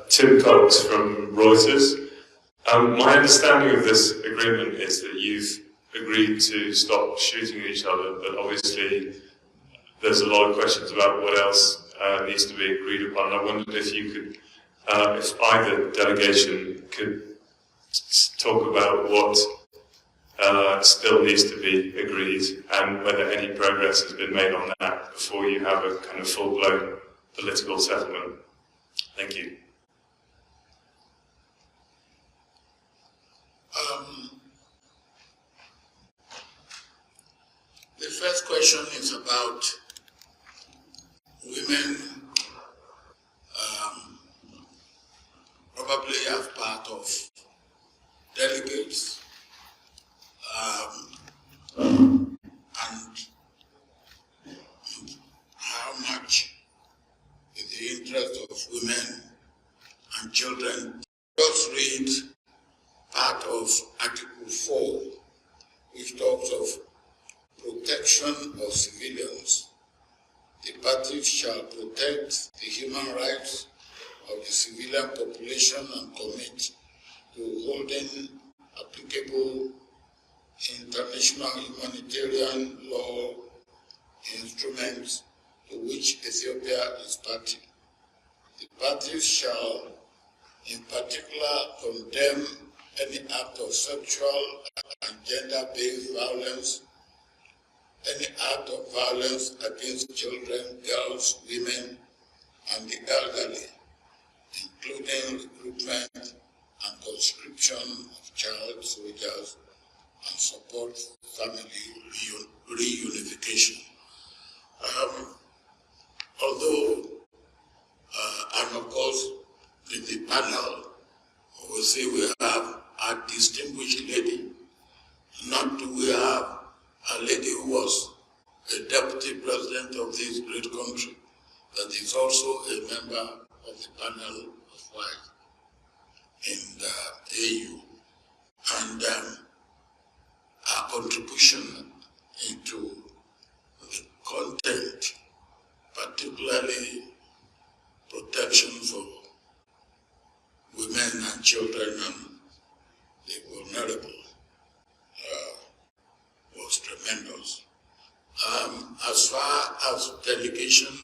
Tim Cox from Reuters. My understanding of this agreement is that you've agreed to stop shooting at each other, but obviously there's a lot of questions about what else needs to be agreed upon. I wondered if you could, if either delegation could talk about what still needs to be agreed and whether any progress has been made on that before you have a kind of full-blown political settlement. Thank you. The first question is about women probably as part of delegates and how much is the interest of women and children. Just read part of Article 4, which talks of protection of civilians. The parties shall protect the human rights of the civilian population and commit to holding applicable international humanitarian law instruments to which Ethiopia is party. The parties shall in particular condemn any act of sexual and gender-based violence, any act of violence against children, girls, women, and the elderly, including recruitment and conscription of child soldiers, and support family reunification. Although, and of course, in the panel, we say we have a distinguished lady, not do we have a lady who was a deputy president of this great country, that is also a member of the panel of white in the AU. And our contribution into the content, particularly protection for women and children and the vulnerable, was tremendous. As far as delegation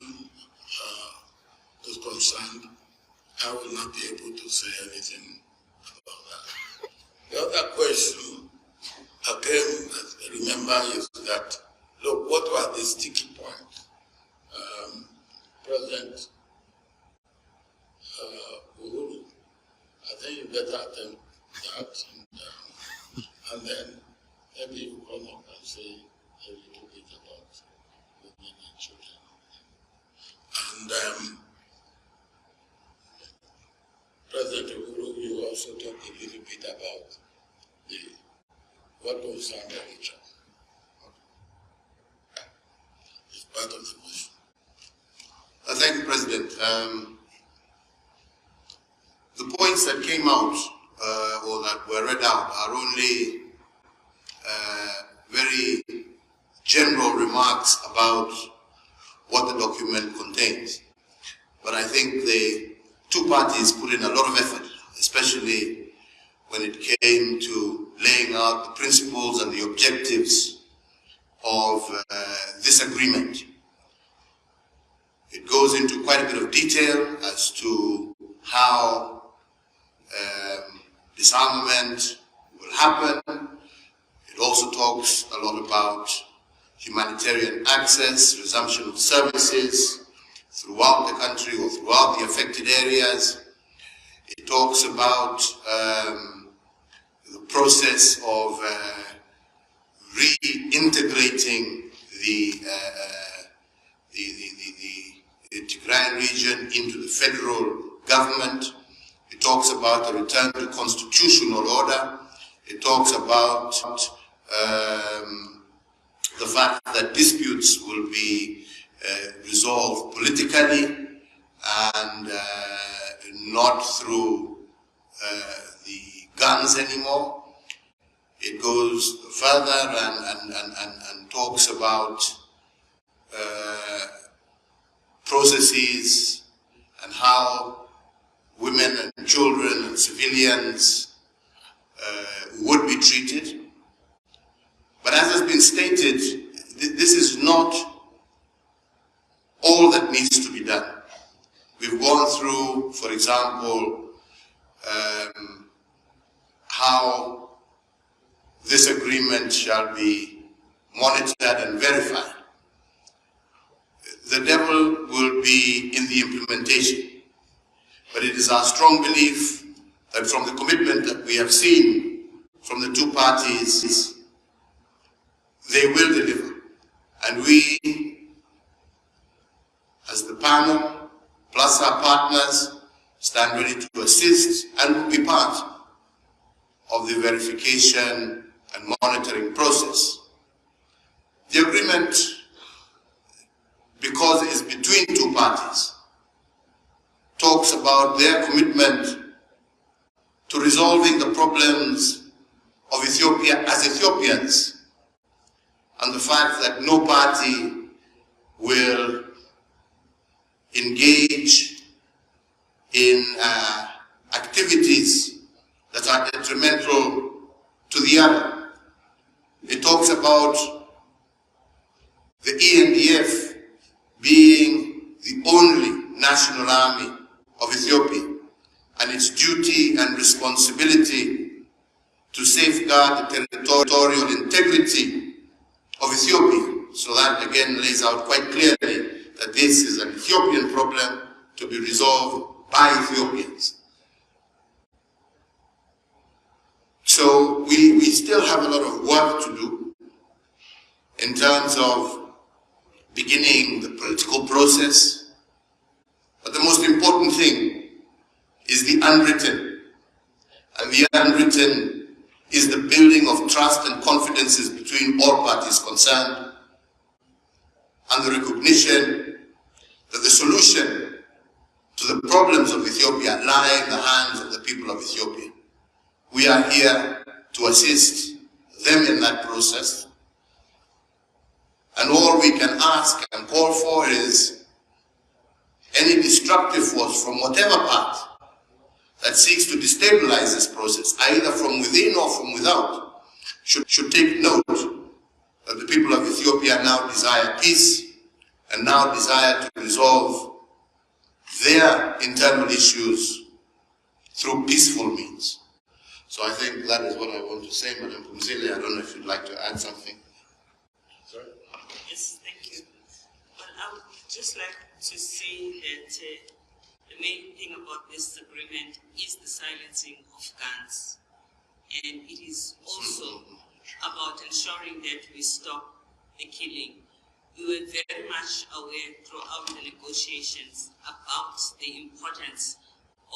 is concerned, I will not be able to say anything about that. The other question, again, remember, is that, look, what were the sticky points? President Uhuru, I think you better attempt that, and then maybe you come up and say a little bit about women and children. And President Uhuru, you also talk a little bit about what concerns the region. It's part of the question. Thank you, President. The points that came out or that were read out are only very general remarks about what the document contains. But I think the two parties put in a lot of effort, especially when it came to laying out the principles and the objectives of this agreement. It goes into quite a bit of detail as to how disarmament will happen. It also talks a lot about humanitarian access, resumption of services throughout the country or throughout the affected areas. It talks about the process of reintegrating the Tigray region into the federal government. It talks about a return to constitutional order. It talks about the fact that disputes will be resolved politically and not through the guns anymore. It goes further and talks about processes and how women and children and civilians would be treated. But as has been stated, this is not all that needs to be done. We've gone through, for example, how this agreement shall be monitored and verified. The devil will be in the implementation. But it is our strong belief that from the commitment that we have seen from the two parties, they will deliver. And we, as the panel, plus our partners, stand ready to assist and will be part of the verification and monitoring process. The agreement, because it is between two parties, talks about their commitment to resolving the problems of Ethiopia as Ethiopians, and the fact that no party will engage in activities that are detrimental to the other. It talks about the ENDF being the only national army of Ethiopia and its duty and responsibility to safeguard the territorial integrity of Ethiopia. So that again lays out quite clearly that this is an Ethiopian problem to be resolved by Ethiopians. So we still have a lot of work to do in terms of beginning the political process. But the most important thing is the unwritten. And the unwritten is the building of trust and confidences between all parties concerned, and the recognition that the solution to the problems of Ethiopia lie in the hands of the people of Ethiopia. We are here to assist them in that process. And all we can ask and call for is any destructive force from whatever part that seeks to destabilize this process, either from within or from without, should take note that the people of Ethiopia now desire peace and now desire to resolve their internal issues through peaceful means. So I think that is what I want to say, Madam Phumzile. I don't know if you'd like to add something. Sorry? Yes, thank you. Well, I would just like to say that the main thing about this agreement is the silencing of guns. And it is also about ensuring that we stop the killing. We were very much aware throughout the negotiations about the importance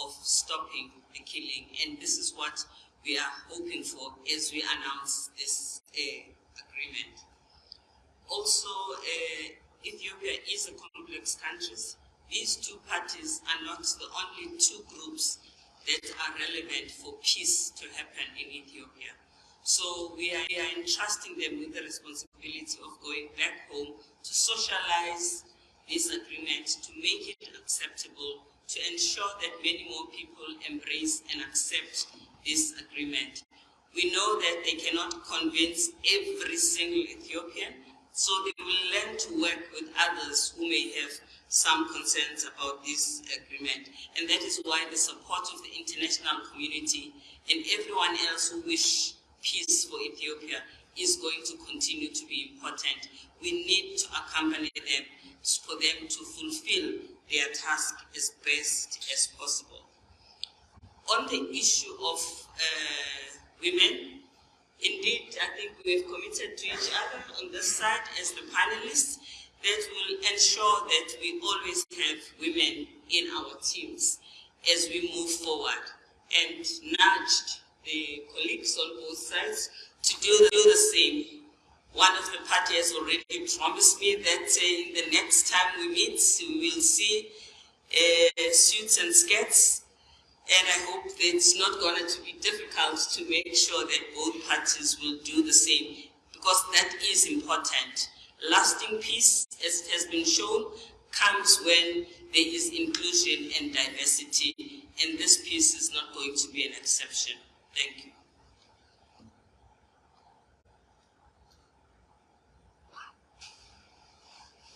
of stopping the killing. And this is what we are hoping for as we announce this agreement. Also, Ethiopia is a complex country. These two parties are not the only two groups that are relevant for peace to happen in Ethiopia. So we are entrusting them with the responsibility of going back home to socialize this agreement, to make it acceptable, to ensure that many more people embrace and accept this agreement. We know that they cannot convince every single Ethiopian, so they will learn to work with others who may have some concerns about this agreement. And that is why the support of the international community and everyone else who wish peace for Ethiopia is going to continue to be important. We need to accompany them for them to fulfill their task as best as possible. On the issue of women, indeed, I think we have committed to each other on this side as the panelists that will ensure that we always have women in our teams as we move forward, and nudged the colleagues on both sides to do the same. One of the parties has already promised me that in the next time we meet, we will see suits and skirts, and I hope that it's not going to be difficult to make sure that both parties will do the same, because that is important. Lasting peace, as it has been shown, comes when there is inclusion and diversity, and this piece is not going to be an exception. Thank you.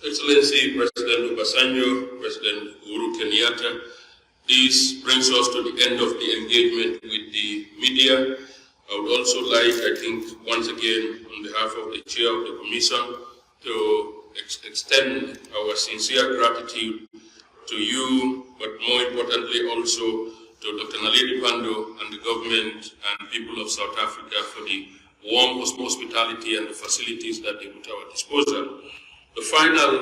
Excellency President Obasanjo, President Uhuru Kenyatta, this brings us to the end of the engagement with the media. I would also like, I think, once again, on behalf of the Chair of the Commission, to extend our sincere gratitude to you, but more importantly also to Dr. Naledi Pandor and the government and people of South Africa for the warm hospitality and the facilities that they put at our disposal. The final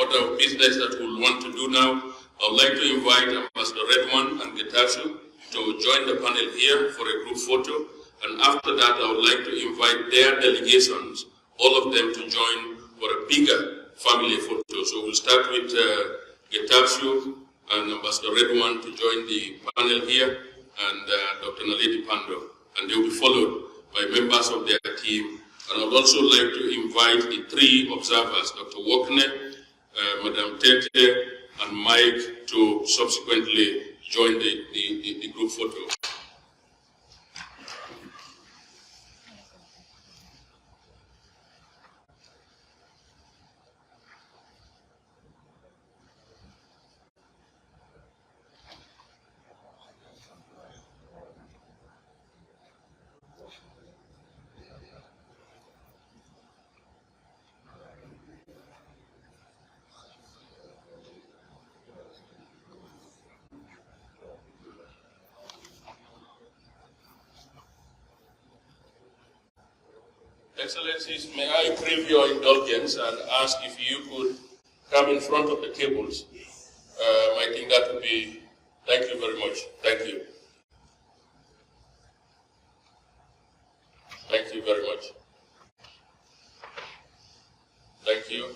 order of business that we'll want to do now, I would like to invite Ambassador Redwan and Getachew to join the panel here for a group photo, and after that I would like to invite their delegations, all of them, to join for a bigger family photo. So we'll start with Getachew and Ambassador Redwan to join the panel here, and Dr. Naledi Pandor, and they will be followed by members of their team. And I would also like to invite the three observers, Dr. Wakne, Madam Tete, and Mike, to subsequently join the group photo. Excellencies, may I crave your indulgence and ask if you could come in front of the tables. I think that would be, thank you very much. Thank you. Thank you very much. Thank you.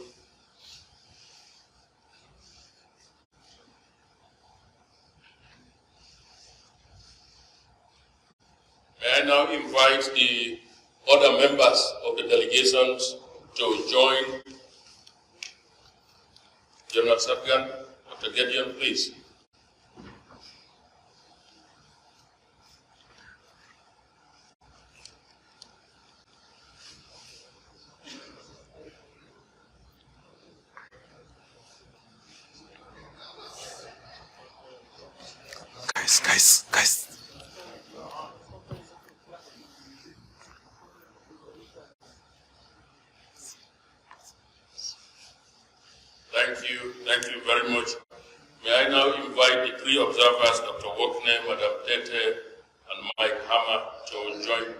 May I now invite the other members of the delegations to join. General Sabgan, Dr. Gideon, please. Guys. Thank you very much. May I now invite the three observers, Dr. Wakne, Madam Tete, and Mike Hammer, to join.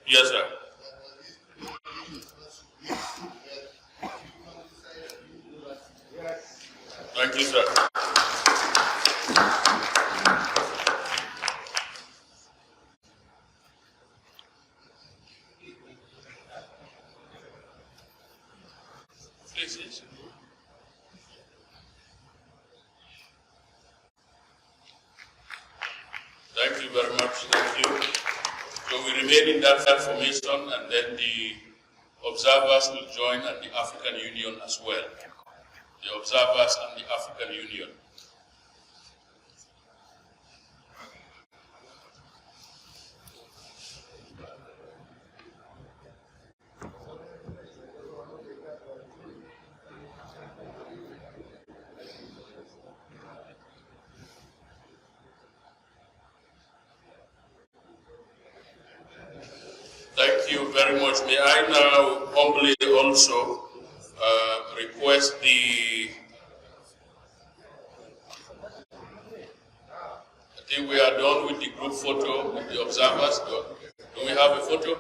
Yes, sir. Thank you, sir. Please. Thank you very much. Thank you. So we remain in that formation, and then the observers will join at the African Union as well. The observers and the African Union. Thank you very much. May I now humbly also request the, I think we are done with the group photo with the observers. Do we have a photo?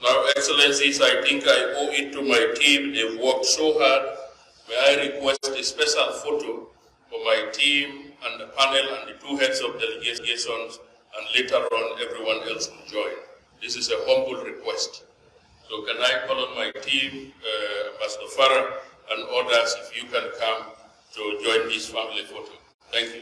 Now, Excellencies, I think I owe it to my team. They've worked so hard. May I request a special photo for my team and the panel and the two heads of delegations, and later on everyone else will join. This is a humble request. So can I call on my team, Ambassador Farah and others, if you can come to join this family photo. Thank you.